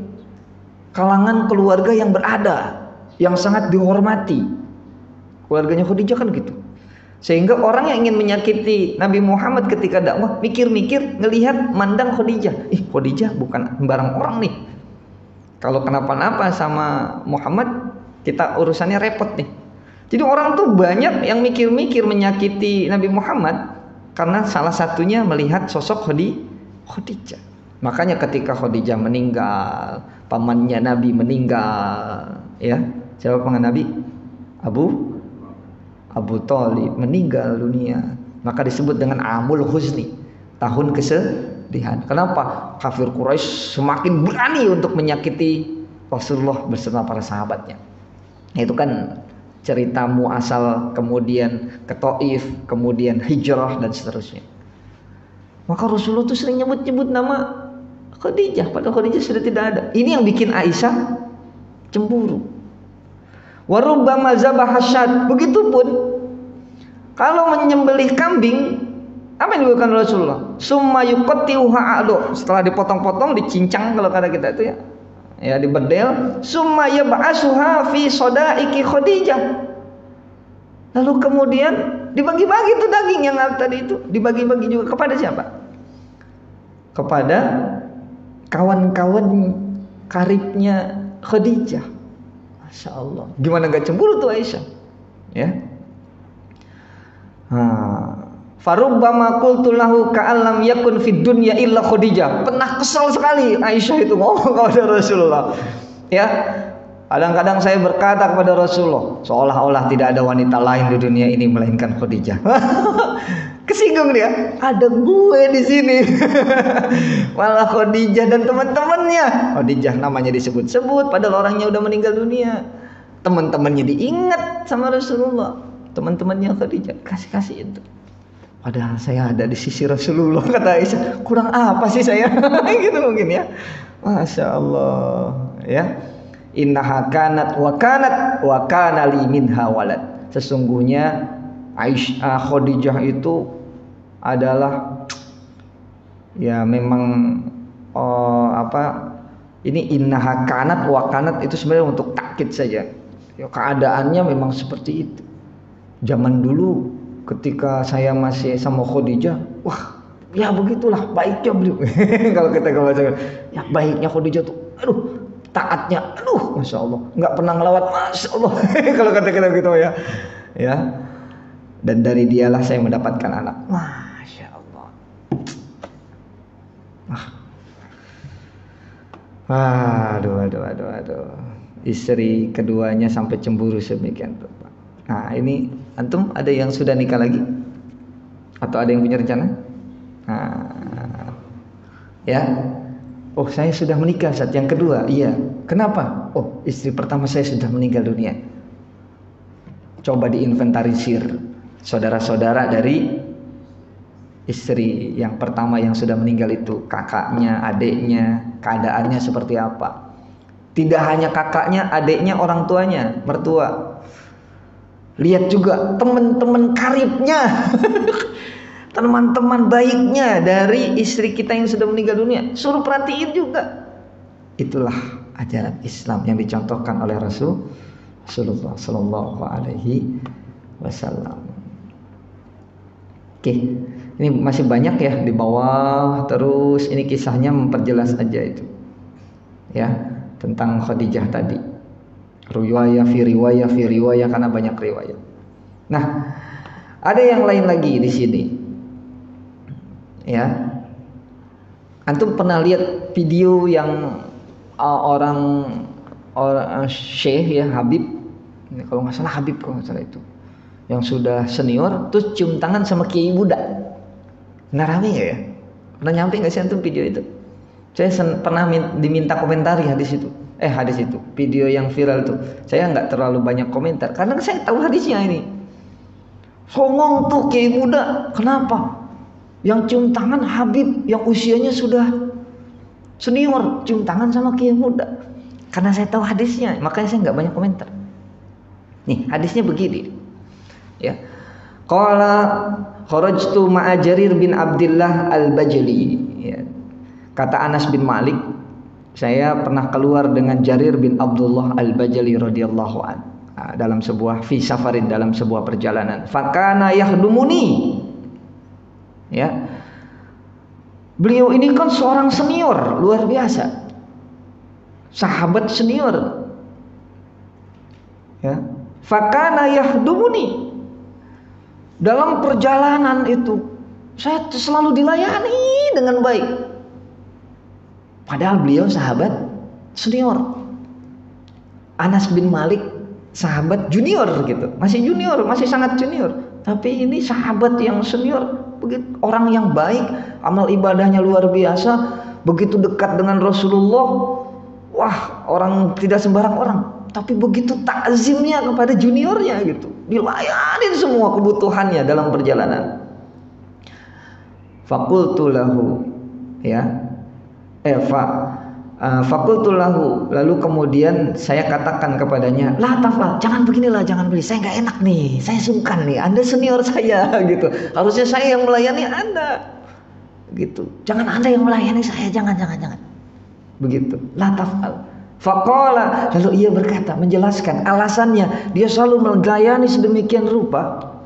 A: kalangan keluarga yang berada, yang sangat dihormati. Keluarganya Khadijah kan gitu. Sehingga orang yang ingin menyakiti Nabi Muhammad ketika dakwah mikir-mikir, ngelihat, mandang Khadijah. Khadijah bukan sembarang orang nih. Kalau kenapa-napa sama Muhammad, kita urusannya repot nih. Jadi orang tuh banyak yang mikir-mikir menyakiti Nabi Muhammad karena salah satunya melihat sosok Khadijah. Makanya ketika Khadijah meninggal, pamannya Nabi meninggal, ya. Siapa paman Nabi? Abu Thalib meninggal dunia, maka disebut dengan Amul Huzni, tahun kesedihan. Kenapa? Kafir Quraisy semakin berani untuk menyakiti Rasulullah bersama para sahabatnya. Itu kan cerita muasal, kemudian ke Taif, kemudian hijrah dan seterusnya. Maka Rasulullah tuh sering nyebut-nyebut nama Khadijah, padahal Khadijah sudah tidak ada. Ini yang bikin Aisyah cemburu. Warubbama zabaha syad. Begitupun kalau menyembelih kambing, apa yang dilakukan Rasulullah? Summa yuqatti'uha a'du. Setelah dipotong-potong, dicincang kalau kata kita itu ya. Ya dibedel. Summa yab'asuha fi sadaiki Khadijah. Lalu kemudian dibagi-bagi itu daging yang tadi itu, dibagi-bagi juga kepada siapa? Kepada kawan-kawan karibnya Khadijah. Masya Allah, gimana gak cemburu tuh Aisyah, ya? Farubbama qultu lahu ka'allam yakun fid dunya illa Khadijah. Pernah kesal sekali Aisyah itu ngomong kepada Rasulullah, ya. Kadang-kadang saya berkata kepada Rasulullah, seolah-olah tidak ada wanita lain di dunia ini melainkan Khadijah. Kesinggung dia, ada gue di sini. Malah Khadijah dan teman-temannya. Khadijah namanya disebut-sebut padahal orangnya udah meninggal dunia. Teman-temannya diingat sama Rasulullah. Teman-temannya Khadijah kasih-kasih itu. Padahal saya ada di sisi Rasulullah, kata Aisyah. Kurang apa sih saya? Gitu mungkin ya. Masya Allah, ya. Innaha kanat wa kana li minha walad. Sesungguhnya Aisyah, Khadijah itu adalah ya memang ini innaha kanat wa kanat itu sebenarnya untuk takkid saja. Ya, keadaannya memang seperti itu. Zaman dulu ketika saya masih sama Khadijah, wah ya begitulah baiknya beliau. Kalau kita baca, ya baiknya Khadijah tuh, aduh taatnya, aduh masya Allah, nggak pernah ngelawat, masya Allah. Kalau kata kita gitu ya, ya. Dan dari dialah saya mendapatkan anak, masya Allah. Waduh. Istri keduanya sampai cemburu sedemikian rupa. Nah, ini antum ada yang sudah nikah lagi? Atau ada yang punya rencana? Nah, ya. Oh, saya sudah menikah saat yang kedua. Iya. Kenapa? Oh, istri pertama saya sudah meninggal dunia. Coba diinventarisir saudara-saudara dari istri yang pertama yang sudah meninggal itu, kakaknya, adiknya, keadaannya seperti apa. Tidak hanya kakaknya, adiknya, orang tuanya, mertua. Lihat juga teman-teman karibnya, teman-teman baiknya dari istri kita yang sudah meninggal dunia. Suruh perhatiin juga. Itulah ajaran Islam yang dicontohkan oleh Rasulullah Sallallahu Alaihi Wasallam. Oke, ini masih banyak ya di bawah. Terus ini kisahnya memperjelas aja itu, ya. Tentang Khadijah tadi, riwayah fi riwayah karena banyak riwayat. Nah, ada yang lain lagi di sini, ya. Antum pernah lihat video yang orang Syekh ya, Habib, ini kalau nggak salah Habib kalau nggak salah itu, yang sudah senior, terus cium tangan sama Kiai Buddha. Nah, rame ya? Pernah nyampe nggak sih antum video itu? Saya pernah diminta komentari hadis itu. Video yang viral tuh. Saya nggak terlalu banyak komentar karena saya tahu hadisnya ini. Songong tuh Kiai Buddha. Kenapa? Yang cium tangan Habib yang usianya sudah senior, cium tangan sama Kiai Buddha. Karena saya tahu hadisnya, makanya saya nggak banyak komentar. Nih, hadisnya begini. Ya. Qala kharajtu ma'a Jarir bin Abdullah al-Bajali. Ya. Kata Anas bin Malik, saya pernah keluar dengan Jarir bin Abdullah al-Bajali radhiyallahu an dalam sebuah fi safarin, dalam sebuah perjalanan. Fakana yahdumuni. Ya. Beliau ini kan seorang senior luar biasa. Sahabat senior. Ya. Fakana yahdumuni. Dalam perjalanan itu saya selalu dilayani dengan baik. Padahal beliau sahabat senior. Anas bin Malik sahabat junior gitu. Masih junior, masih sangat junior. Tapi ini sahabat yang senior, begitu orang yang baik, amal ibadahnya luar biasa, begitu dekat dengan Rasulullah. Wah, orang tidak sembarang orang, tapi begitu takzimnya kepada juniornya gitu. Dilayanin semua kebutuhannya dalam perjalanan. Faqultu lahu, ya. Fakultu lahu, lalu kemudian saya katakan kepadanya, la tafal, jangan beginilah, jangan begini, saya nggak enak nih, saya sungkan nih, Anda senior saya gitu, harusnya saya yang melayani Anda gitu, jangan Anda yang melayani saya, jangan begitu, la tafal. Faqala, lalu ia berkata, menjelaskan alasannya dia selalu melayani sedemikian rupa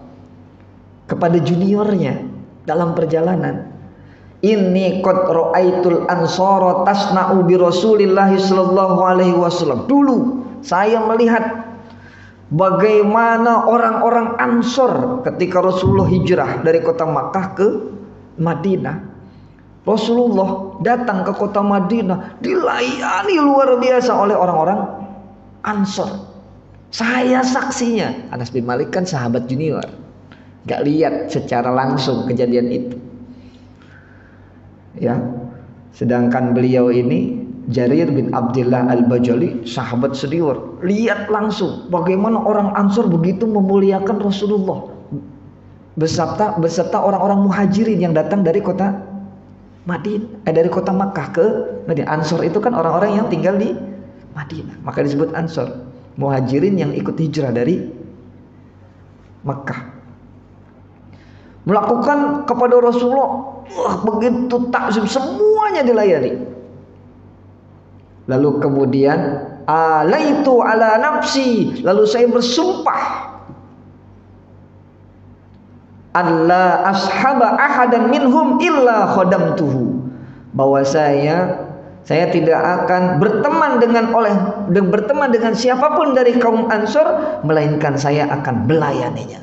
A: kepada juniornya dalam perjalanan. Inni qad ra'aitul ansara tasna'u bi Rasulillah sallallahu alaihi wasallam. Dulu saya melihat bagaimana orang-orang Ansor ketika Rasulullah hijrah dari kota Makkah ke Madinah. Rasulullah datang ke kota Madinah dilayani luar biasa oleh orang-orang Ansor. Saya saksinya. Anas bin Malik kan sahabat junior, gak lihat secara langsung kejadian itu. Ya, sedangkan beliau ini Jarir bin Abdullah al-Bajali sahabat senior, lihat langsung bagaimana orang Ansor begitu memuliakan Rasulullah beserta orang-orang muhajirin yang datang dari kota Madinah, dari kota Makkah ke Madinah. Ansor itu kan orang-orang yang tinggal di Madinah, maka disebut Ansor, muhajirin yang ikut hijrah dari Makkah. Melakukan kepada Rasulullah, wah, begitu takzim, semuanya dilayani. Lalu kemudian alaitu ala nafsi, lalu saya bersumpah alla ashaba ahadan minhum illa khadamtuhu, bahwa saya tidak akan berteman dengan siapapun dari kaum Ansor melainkan saya akan melayaninya.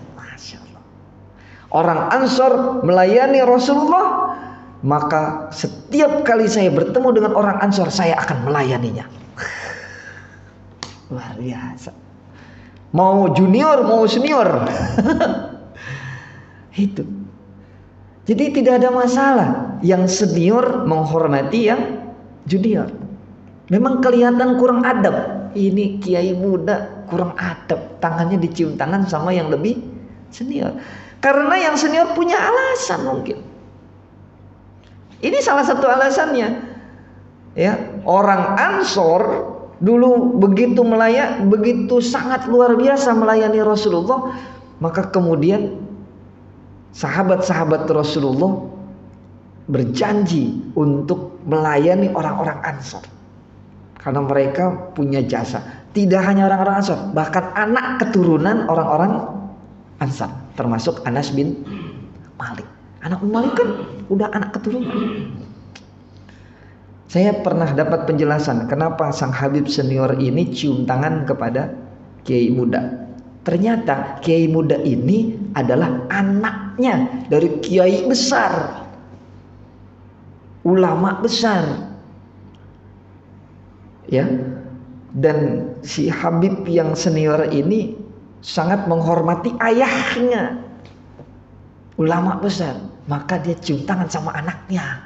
A: Orang Ansor melayani Rasulullah maka setiap kali saya bertemu dengan orang Ansor, saya akan melayaninya. Luar biasa. Mau junior, mau senior. Itu. Jadi tidak ada masalah yang senior menghormati yang junior. Memang kelihatan kurang adab. Ini kiai muda kurang adab, tangannya dicium tangan sama yang lebih senior. Karena yang senior punya alasan mungkin. Ini salah satu alasannya. Ya, orang Ansor dulu begitu sangat luar biasa melayani Rasulullah, maka kemudian sahabat-sahabat Rasulullah berjanji untuk melayani orang-orang Ansor. Karena mereka punya jasa. Tidak hanya orang-orang Ansor, bahkan anak keturunan orang-orang Ansor, termasuk Anas bin Malik. Anak Malik kan udah anak keturunan. Saya pernah dapat penjelasan kenapa sang Habib senior ini cium tangan kepada kiai muda. Ternyata kiai muda ini adalah anaknya dari kiai besar, ulama besar. Ya, dan si Habib yang senior ini sangat menghormati ayahnya, ulama besar, maka dia cium tangan sama anaknya.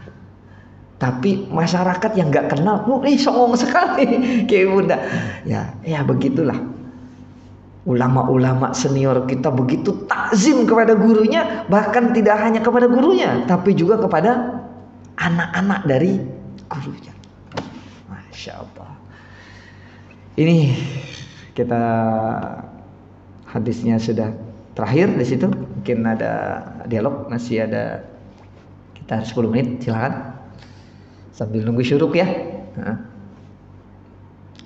A: Tapi masyarakat yang nggak kenal, songong sekali kayak muda. Ya begitulah. Ulama-ulama senior kita begitu takzim kepada gurunya, bahkan tidak hanya kepada gurunya, tapi juga kepada anak-anak dari gurunya. Masya Allah. Ini kita hadisnya sudah terakhir di situ. Mungkin ada dialog, masih ada kita 10 menit, silakan. Sambil nunggu syuruk ya.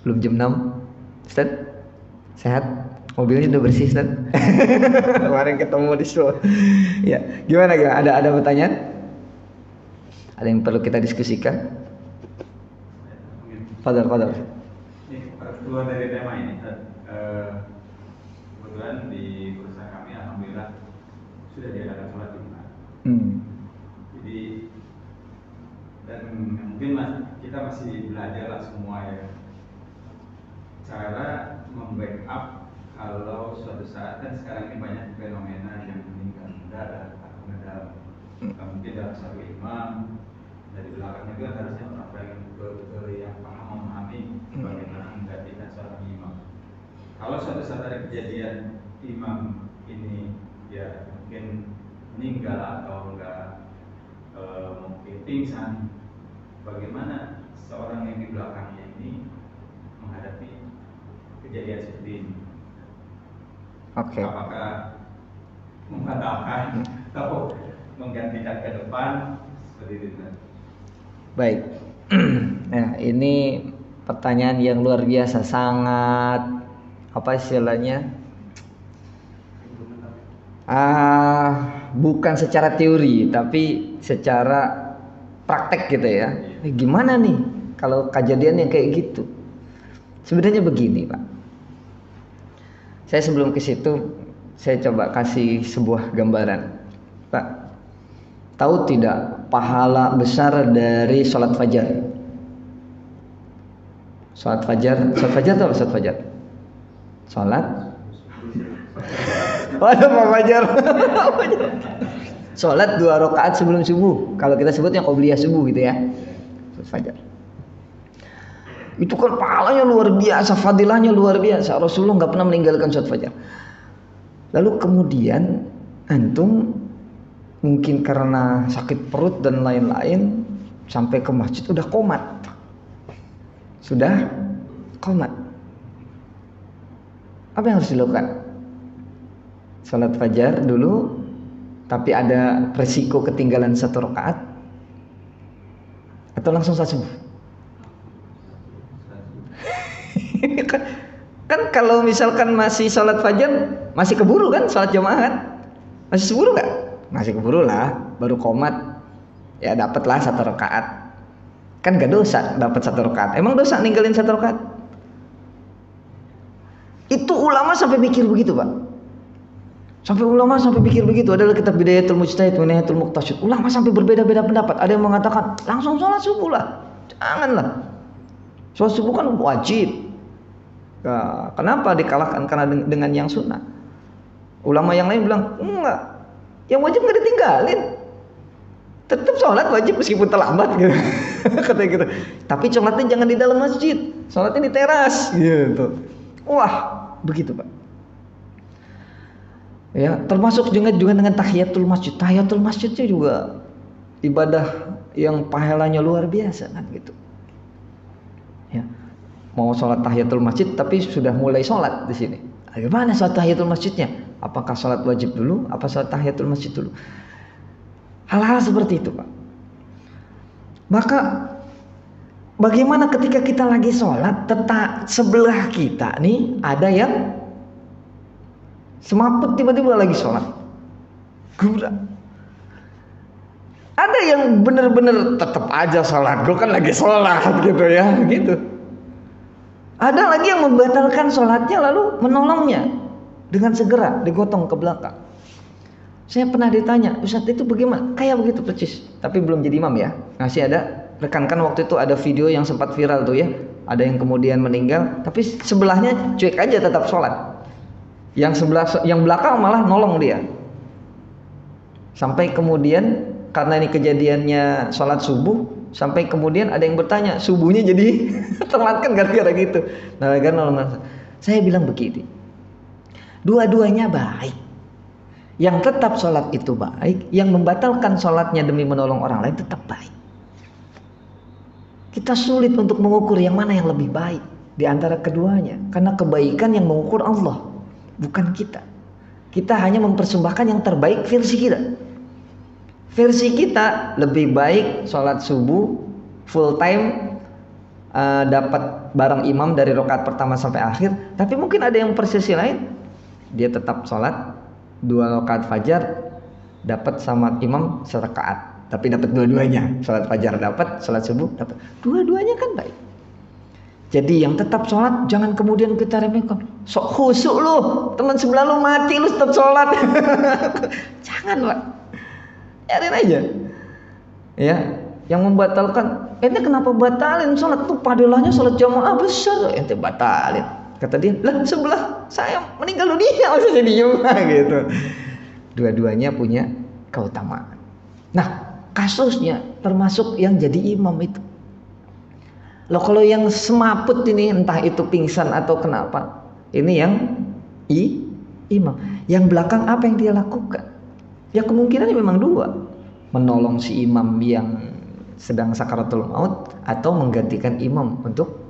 A: Belum jam 6. Ustaz, sehat? Mobilnya udah bersih, Ustaz. Kemarin ketemu di show. Ya, gimana? Ada pertanyaan? Ada yang perlu kita diskusikan? Fadal.
B: Keluar dari tema ini, kebetulan di perusahaan kami alhamdulillah sudah diadakan sholat Jumat. Jadi dan mungkin kita masih belajar lah semua ya, cara membackup kalau suatu saat kan sekarang ini banyak fenomena yang meninggal mendadak atau mendalam. Mungkin dalam satu imam dari belakangnya itu harusnya orang yang betul-betul yang paham memahami bagaimana menggantikan sholat imam. Kalau suatu saat ada kejadian imam ini ya mungkin meninggal atau enggak mungkin pingsan, bagaimana seorang yang di belakangnya ini menghadapi kejadian seperti ini?
A: Oke.
B: Apakah membatalkan atau menggantikan ke depan seperti itu?
A: Baik. Nah, ini pertanyaan yang luar biasa, sangat apa istilahnya? Bukan secara teori, tapi secara praktek gitu ya. Gimana nih kalau kejadiannya kayak gitu? Sebenarnya begini, Pak. Saya sebelum ke situ, saya coba kasih sebuah gambaran, Pak. Tahu tidak pahala besar dari sholat fajar? Sholat fajar atau sholat fajar? Sholat? Waduh, Pak Fajar. Sholat 2 rakaat sebelum subuh. Kalau kita sebut yang qobliyah subuh gitu ya. Sholat fajar. Itu kan pahalanya luar biasa, fadilahnya luar biasa. Rasulullah nggak pernah meninggalkan sholat fajar. Lalu kemudian antum mungkin karena sakit perut dan lain-lain sampai ke masjid sudah qomat. Apa yang harus dilakukan? Salat fajar dulu, tapi ada resiko ketinggalan 1 rakaat, atau langsung salat subuh? kan kalau misalkan masih salat fajar, masih keburu kan salat jamaah kan? Masih keburu nggak? Masih keburu lah, baru qomat, ya dapatlah 1 rakaat. Kan gak dosa dapat 1 rakaat. Emang dosa ninggalin 1 rakaat? Itu ulama sampai mikir begitu, Pak. Sampai ulama sampai pikir begitu. Adalah kitab Bidayatul Mujtahid wa Nihayatul Muqtasid. Ulama sampai berbeda-beda pendapat. Ada yang mengatakan langsung sholat subuh lah, janganlah. Sholat subuh kan wajib. Nah, kenapa dikalahkan karena dengan yang sunnah? Ulama yang lain bilang enggak, yang wajib nggak ditinggalin. Tetap sholat wajib meskipun terlambat gitu. Katanya gitu. Tapi sholatnya jangan di dalam masjid, sholatnya di teras gitu. Wah, begitu Pak. Ya, termasuk juga dengan tahiyatul masjid. Tahiyatul masjid itu juga ibadah yang pahalanya luar biasa kan gitu. Ya. Mau sholat tahiyatul masjid tapi sudah mulai sholat di sini. Bagaimana sholat tahiyatul masjidnya? Apakah sholat wajib dulu? Apa sholat tahiyatul masjid dulu? Hal-hal seperti itu Pak. Maka bagaimana ketika kita lagi sholat, sebelah kita nih ada yang semaput tiba-tiba lagi sholat, gura. Ada yang benar-benar tetap aja sholat, gue kan lagi sholat gitu ya, gitu. Ada lagi yang membatalkan sholatnya lalu menolongnya dengan segera digotong ke belakang. Saya pernah ditanya, Ustadz itu bagaimana? Kayak begitu persis, tapi belum jadi imam ya. Masih ada rekan-rekan waktu itu ada video yang sempat viral tuh ya. Ada yang kemudian meninggal, tapi sebelahnya cuek aja tetap sholat. Yang belakang malah nolong dia. Sampai kemudian karena ini kejadiannya sholat subuh, sampai kemudian ada yang bertanya, subuhnya jadi telat kan gara-gara gitu. Nah, kan nolong. Saya bilang begini, dua-duanya baik. Yang tetap sholat itu baik, yang membatalkan sholatnya demi menolong orang lain tetap baik. Kita sulit untuk mengukur yang mana yang lebih baik di antara keduanya, karena kebaikan yang mengukur Allah, bukan kita. Kita hanya mempersembahkan yang terbaik versi kita. Versi kita lebih baik sholat subuh full time, dapat bareng imam dari rakaat pertama sampai akhir. Tapi mungkin ada yang persisi lain, dia tetap sholat 2 rakaat fajar, dapat sama imam serakaat, tapi dapat dua-duanya. Sholat fajar dapat, sholat subuh dapat, dua-duanya kan baik. Jadi yang tetap sholat jangan kemudian kita remehkan. Sok khusyuk lu, teman sebelah lu mati lu tetap sholat. Jangan Pak, biarin aja. Ya, yang membatalkan, ente kenapa batalin sholat tuh? Padahal sholat jamaah besar, ente batalin. Kata dia, lah sebelah saya meninggal dunia, masa jadi jemaah gitu. Dua-duanya punya keutamaan. Nah, kasusnya termasuk yang jadi imam itu. Loh, kalau yang semaput ini entah itu pingsan atau kenapa, ini yang imam. Yang belakang apa yang dia lakukan? Ya kemungkinannya memang dua, menolong si imam yang sedang sakaratul maut atau menggantikan imam untuk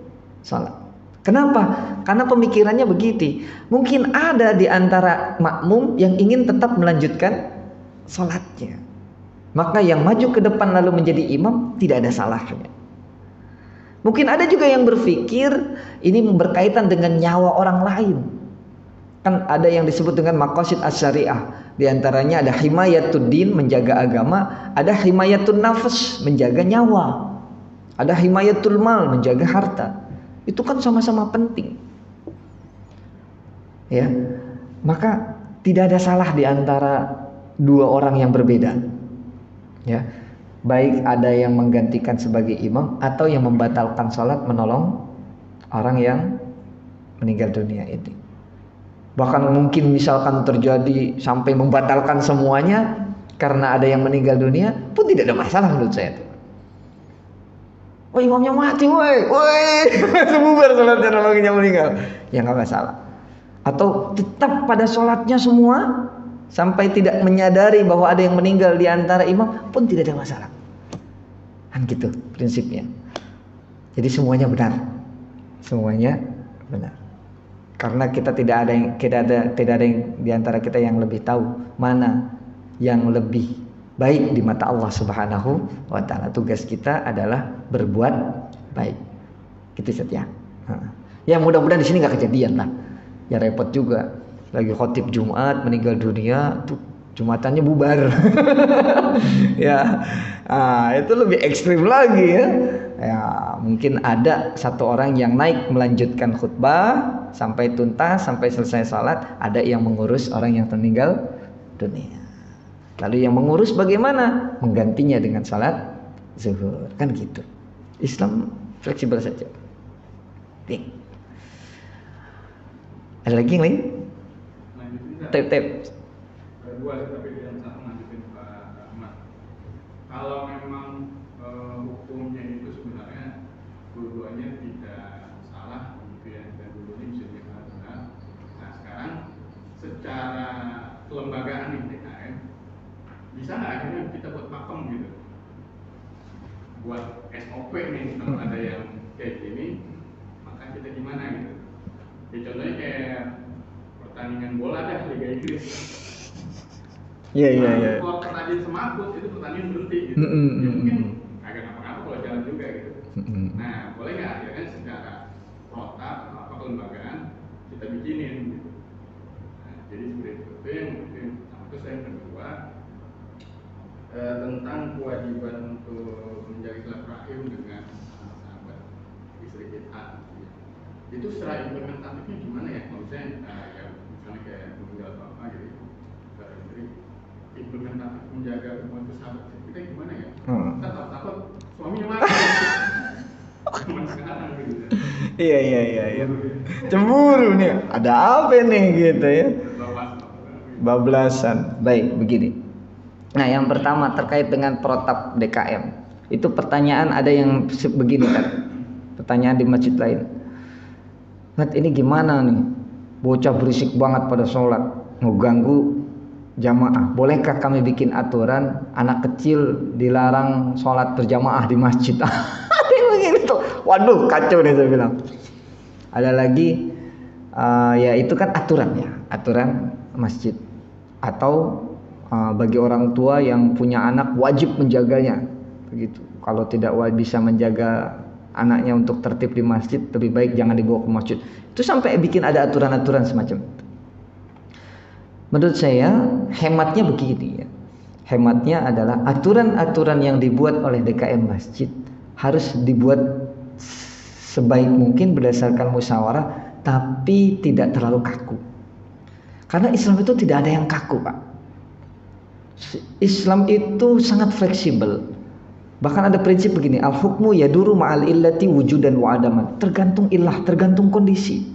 A: salat. Kenapa? Karena pemikirannya begitu. Mungkin ada di antara makmum yang ingin tetap melanjutkan salatnya, maka yang maju ke depan lalu menjadi imam tidak ada salahnya. Mungkin ada juga yang berpikir ini berkaitan dengan nyawa orang lain. Kan ada yang disebut dengan maqasid asy-syariah. Di antaranya ada himayatud din, menjaga agama, ada himayatun nafs, menjaga nyawa, ada himayatul mal, menjaga harta. Itu kan sama-sama penting. Ya. Maka tidak ada salah di antara dua orang yang berbeda. Ya. Baik ada yang menggantikan sebagai imam atau yang membatalkan sholat menolong orang yang meninggal dunia ini. Bahkan mungkin misalkan terjadi sampai membatalkan semuanya karena ada yang meninggal dunia pun tidak ada masalah menurut saya. Oh, imamnya mati, woi, sebubar sholatnya nolongnya meninggal, ya nggak masalah. Atau tetap pada sholatnya semua sampai tidak menyadari bahwa ada yang meninggal di antara imam pun tidak ada masalah. Kan gitu prinsipnya. Jadi semuanya benar, semuanya benar. Karena kita tidak ada yang di antara kita yang lebih tahu mana yang lebih baik di mata Allah Subhanahu wa taala. Tugas kita adalah berbuat baik. Gitu setia. Ya mudah-mudahan di sini nggak kejadian lah. Ya repot juga. Lagi khotib Jumat meninggal dunia, tuh Jumatannya bubar. Ya, itu lebih ekstrim lagi ya. Ya, mungkin ada satu orang yang naik melanjutkan khutbah sampai tuntas, sampai selesai salat, ada yang mengurus orang yang meninggal dunia. Lalu yang mengurus bagaimana? Menggantinya dengan salat zuhur, kan gitu. Islam fleksibel saja. Ada lagi yang lain? Tep.
C: Dua, tapi yang satu lanjutin Pak Ahmad. Kalau memang hukumnya itu sebenarnya dua-duanya tidak salah, gitu ya, dan dua-duanya bisa dikatakan benar. Nah sekarang secara kelembagaan nih DKM, bisa nggak akhirnya kita buat pakem gitu, buat SOP nih, kalau ada yang kayak gini, maka kita gimana gitu? Ya contohnya kayak pertandingan bola dah Liga Inggris.
A: Iya.
C: Kalau pertandingan semaput itu pertandingan berhenti gitu. Ya mungkin agak apa-apa kalau jalan juga gitu. Nah, boleh nggak ya kan secara protap atau apa kelembagaan kita bikinin gitu. Nah, jadi seperti itu yang mungkin. Terus yang kedua tentang kewajiban untuk menjaga silaturahim dengan sahabat istri kita. Itu secara implementatifnya gimana ya? Maksudnya ya, misalnya kayak meninggal apa gitu, secara istri implementatif menjaga hubungan ke sahabat kita gimana ya? Kita takut suaminya mati. Cuma sekarang gitu.
A: Iya. Cemburu nih. Ada apa nih gitu ya? Bablasan. Baik, begini. Nah, yang pertama terkait dengan protap DKM. Itu pertanyaan ada yang begini kan. Pertanyaan di masjid lain. Ini gimana nih? Bocah berisik banget pada sholat, ngeganggu jamaah. Bolehkah kami bikin aturan anak kecil dilarang sholat berjamaah di masjid? Ada yang begini tuh. Waduh, kacau nih saya bilang. Ada lagi, ya itu kan aturan ya, aturan masjid. Atau bagi orang tua yang punya anak wajib menjaganya, begitu. Kalau tidak bisa menjaga anaknya untuk tertib di masjid, lebih baik jangan dibawa ke masjid. Itu sampai bikin ada aturan-aturan semacam itu. Menurut saya hematnya begini ya. Hematnya adalah aturan-aturan yang dibuat oleh DKM masjid harus dibuat sebaik mungkin berdasarkan musyawarah, tapi tidak terlalu kaku. Karena Islam itu tidak ada yang kaku, Pak. Islam itu sangat fleksibel. Bahkan ada prinsip begini, al-hukmu yaduru ma'al illati wujudan wa adaman. Tergantung illah, tergantung kondisi.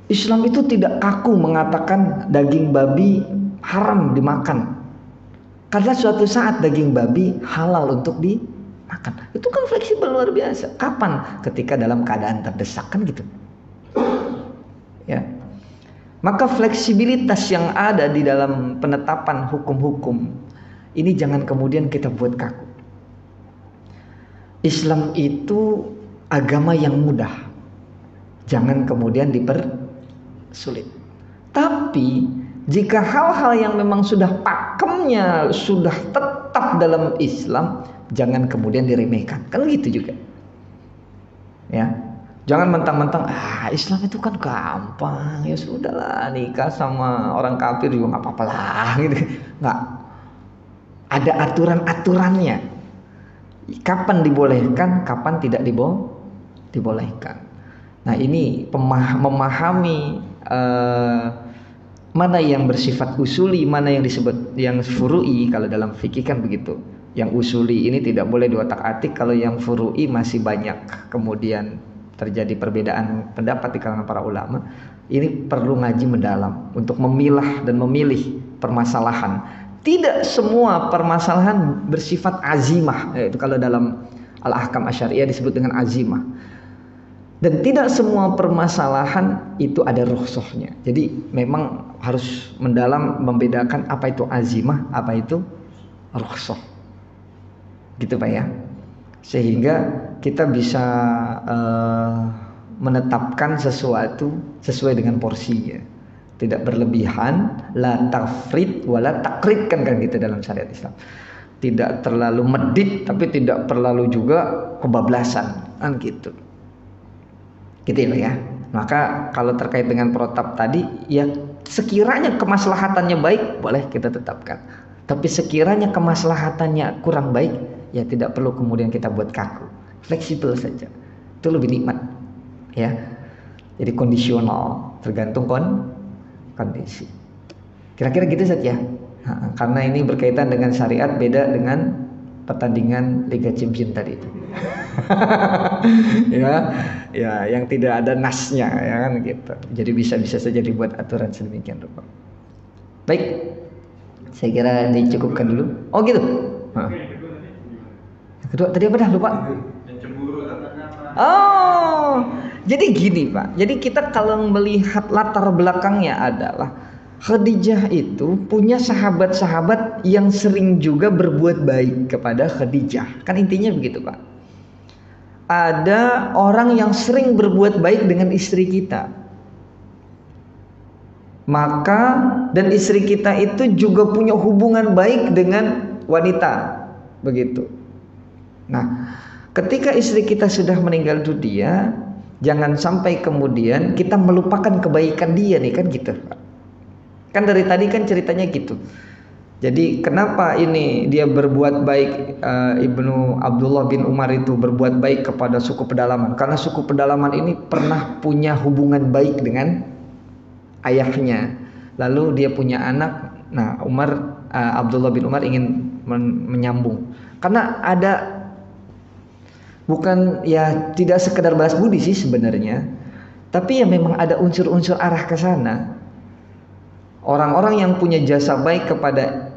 A: Islam itu tidak kaku mengatakan daging babi haram dimakan. Karena suatu saat daging babi halal untuk dimakan. Itu kan fleksibel luar biasa. Kapan? Ketika dalam keadaan terdesak, kan gitu. Ya. Maka fleksibilitas yang ada di dalam penetapan hukum-hukum ini jangan kemudian kita buat kaku. Islam itu agama yang mudah. Jangan kemudian dipersulit. Tapi jika hal-hal yang memang sudah pakemnya sudah tetap dalam Islam, jangan kemudian diremehkan. Kan gitu juga. Ya. Jangan mentang-mentang Islam itu kan gampang. Ya sudahlah, nikah sama orang kafir juga enggak apa-apa lah gitu. Enggak. Ada aturan-aturannya. Kapan dibolehkan, kapan tidak dibolehkan. Nah, ini memahami mana yang bersifat usuli, mana yang disebut yang furu'i. Kalau dalam fikih kan begitu. Yang usuli ini tidak boleh diotak-atik, kalau yang furu'i masih banyak kemudian terjadi perbedaan pendapat di kalangan para ulama. Ini perlu ngaji mendalam untuk memilah dan memilih permasalahan. Tidak semua permasalahan bersifat azimah. Itu kalau dalam Al-Ahkam Asy'ariyah disebut dengan azimah. Dan tidak semua permasalahan itu ada rukhsahnya. Jadi memang harus mendalam membedakan apa itu azimah, apa itu rukhsah. Gitu Pak ya. Sehingga kita bisa menetapkan sesuatu sesuai dengan porsinya. Tidak berlebihan, la tafrid wala takrid kan gitu dalam syariat Islam. Tidak terlalu medit tapi tidak terlalu juga kebablasan kan gitu. Gitu ya. Maka kalau terkait dengan protap tadi ya sekiranya kemaslahatannya baik boleh kita tetapkan. Tapi sekiranya kemaslahatannya kurang baik ya tidak perlu kemudian kita buat kaku, fleksibel saja, itu lebih nikmat ya. Jadi kondisional, tergantung kondisi. Kira-kira gitu saja. Karena ini berkaitan dengan syariat, beda dengan pertandingan Liga Champions tadi itu. ya, yang tidak ada nasnya, ya kan gitu. Jadi bisa saja dibuat aturan sedemikian rupa. Baik, saya kira dicukupkan dulu. Oh gitu. Kedua tadi apa dah lupa? Oh, jadi gini Pak. Jadi kita kalau melihat latar belakangnya adalah Khadijah itu punya sahabat-sahabat yang sering juga berbuat baik kepada Khadijah. Kan intinya begitu Pak. Ada orang yang sering berbuat baik dengan istri kita, maka dan istri kita itu juga punya hubungan baik dengan wanita. Begitu. Nah, ketika istri kita sudah meninggal dunia, jangan sampai kemudian kita melupakan kebaikan dia nih, kan gitu Pak. Kan dari tadi kan ceritanya gitu. Jadi kenapa ini dia berbuat baik, Ibnu Abdullah bin Umar itu berbuat baik kepada suku pedalaman? Karena suku pedalaman ini pernah punya hubungan baik dengan ayahnya. Lalu dia punya anak. Nah, Abdullah bin Umar ingin menyambung. Karena ada, bukan ya tidak sekedar balas budi sih sebenarnya, tapi ya memang ada unsur-unsur arah ke sana. Orang-orang yang punya jasa baik kepada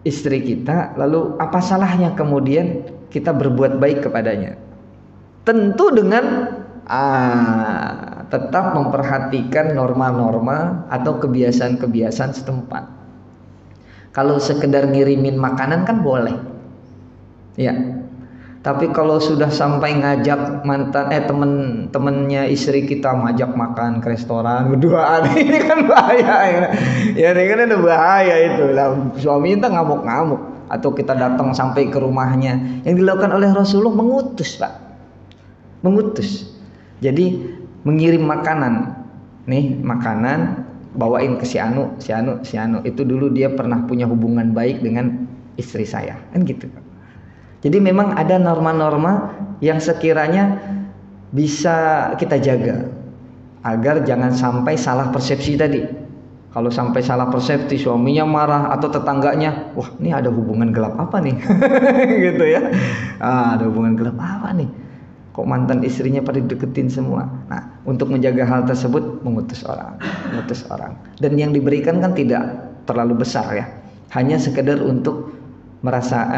A: istri kita, lalu apa salahnya kemudian kita berbuat baik kepadanya? Tentu dengan tetap memperhatikan norma-norma atau kebiasaan-kebiasaan setempat. Kalau sekedar ngirimin makanan kan boleh, ya. Tapi kalau sudah sampai ngajak temen-temennya istri kita ngajak makan ke restoran berduaan, ini kan bahaya ya. Ini kan ada bahaya itu lah. Suami kita ngamuk-ngamuk atau kita datang sampai ke rumahnya. Yang dilakukan oleh Rasulullah mengutus Pak, mengutus. Jadi mengirim makanan, nih makanan bawain ke si Anu. Itu dulu dia pernah punya hubungan baik dengan istri saya, kan gitu Pak. Jadi memang ada norma-norma yang sekiranya bisa kita jaga agar jangan sampai salah persepsi tadi. Kalau sampai salah persepsi, suaminya marah atau tetangganya, wah ini ada hubungan gelap apa nih? Gitu ya. Ada hubungan gelap apa nih? Kok mantan istrinya pada deketin semua? Nah, untuk menjaga hal tersebut mengutus orang. Dan yang diberikan kan tidak terlalu besar ya. Hanya sekedar untuk merasa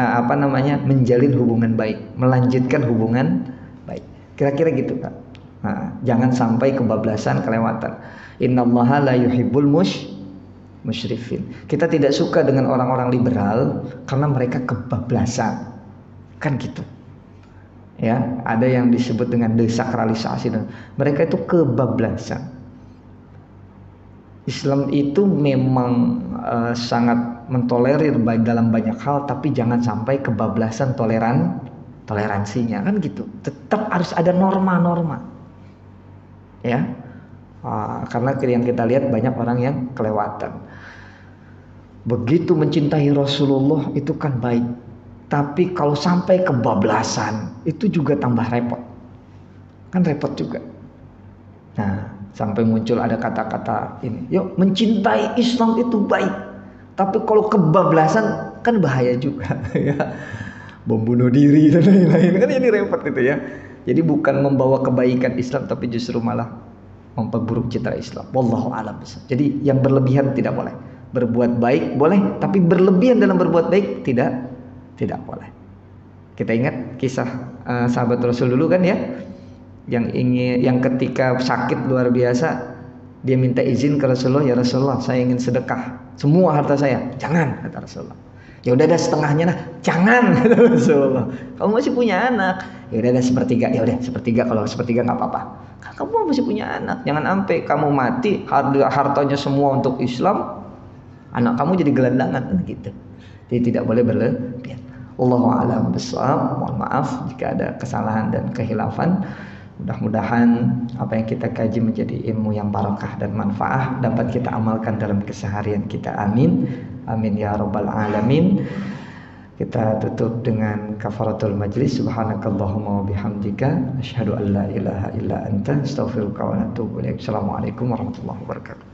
A: menjalin hubungan baik, melanjutkan hubungan baik. Kira-kira gitu Kak. Nah, jangan sampai kebablasan, kelewatan. Innallaha la yuhibbul musyrifin. Kita tidak suka dengan orang-orang liberal karena mereka kebablasan. Kan gitu. Ya, ada yang disebut dengan desakralisasi dan mereka itu kebablasan. Islam itu memang sangat mentolerir baik dalam banyak hal, tapi jangan sampai kebablasan toleransinya, kan gitu. Tetap harus ada norma-norma, ya. Karena yang kita lihat banyak orang yang kelewatan. Begitu mencintai Rasulullah itu kan baik, tapi kalau sampai kebablasan itu juga tambah repot, kan repot juga. Nah, sampai muncul ada kata-kata ini, yuk mencintai Islam itu baik. Tapi kalau kebablasan kan bahaya juga ya. Bom bunuh diri dan lain-lain kan ini repot itu ya. Jadi bukan membawa kebaikan Islam tapi justru malah memperburuk citra Islam. Wallahu a'lam bishawab. Jadi yang berlebihan tidak boleh. Berbuat baik boleh, tapi berlebihan dalam berbuat baik tidak boleh. Kita ingat kisah sahabat Rasul dulu kan ya. Yang ketika sakit luar biasa, dia minta izin ke Rasulullah, ya Rasulullah saya ingin sedekah semua harta saya. Jangan, kata Rasulullah. Ya udah ada setengahnya nah. Jangan, kata Rasulullah. Kamu masih punya anak. Ya udah ada sepertiga. Ya udah sepertiga, kalau sepertiga nggak apa-apa. Kan kamu masih punya anak. Jangan sampai kamu mati hartanya semua untuk Islam, anak kamu jadi gelandangan gitu. Jadi tidak boleh berlebihan. Allahu a'lam bishawab. Mohon maaf jika ada kesalahan dan kehilafan. Mudah-mudahan apa yang kita kaji menjadi ilmu yang barakah dan manfaat, dapat kita amalkan dalam keseharian kita. Amin. Amin ya rabbal alamin. Kita tutup dengan kafaratul majlis. Subhanakallahumma wa bihamdika asyhadu an la ilaha illa anta astaghfiruka wa atubu ilaik. Assalamualaikum warahmatullahi wabarakatuh.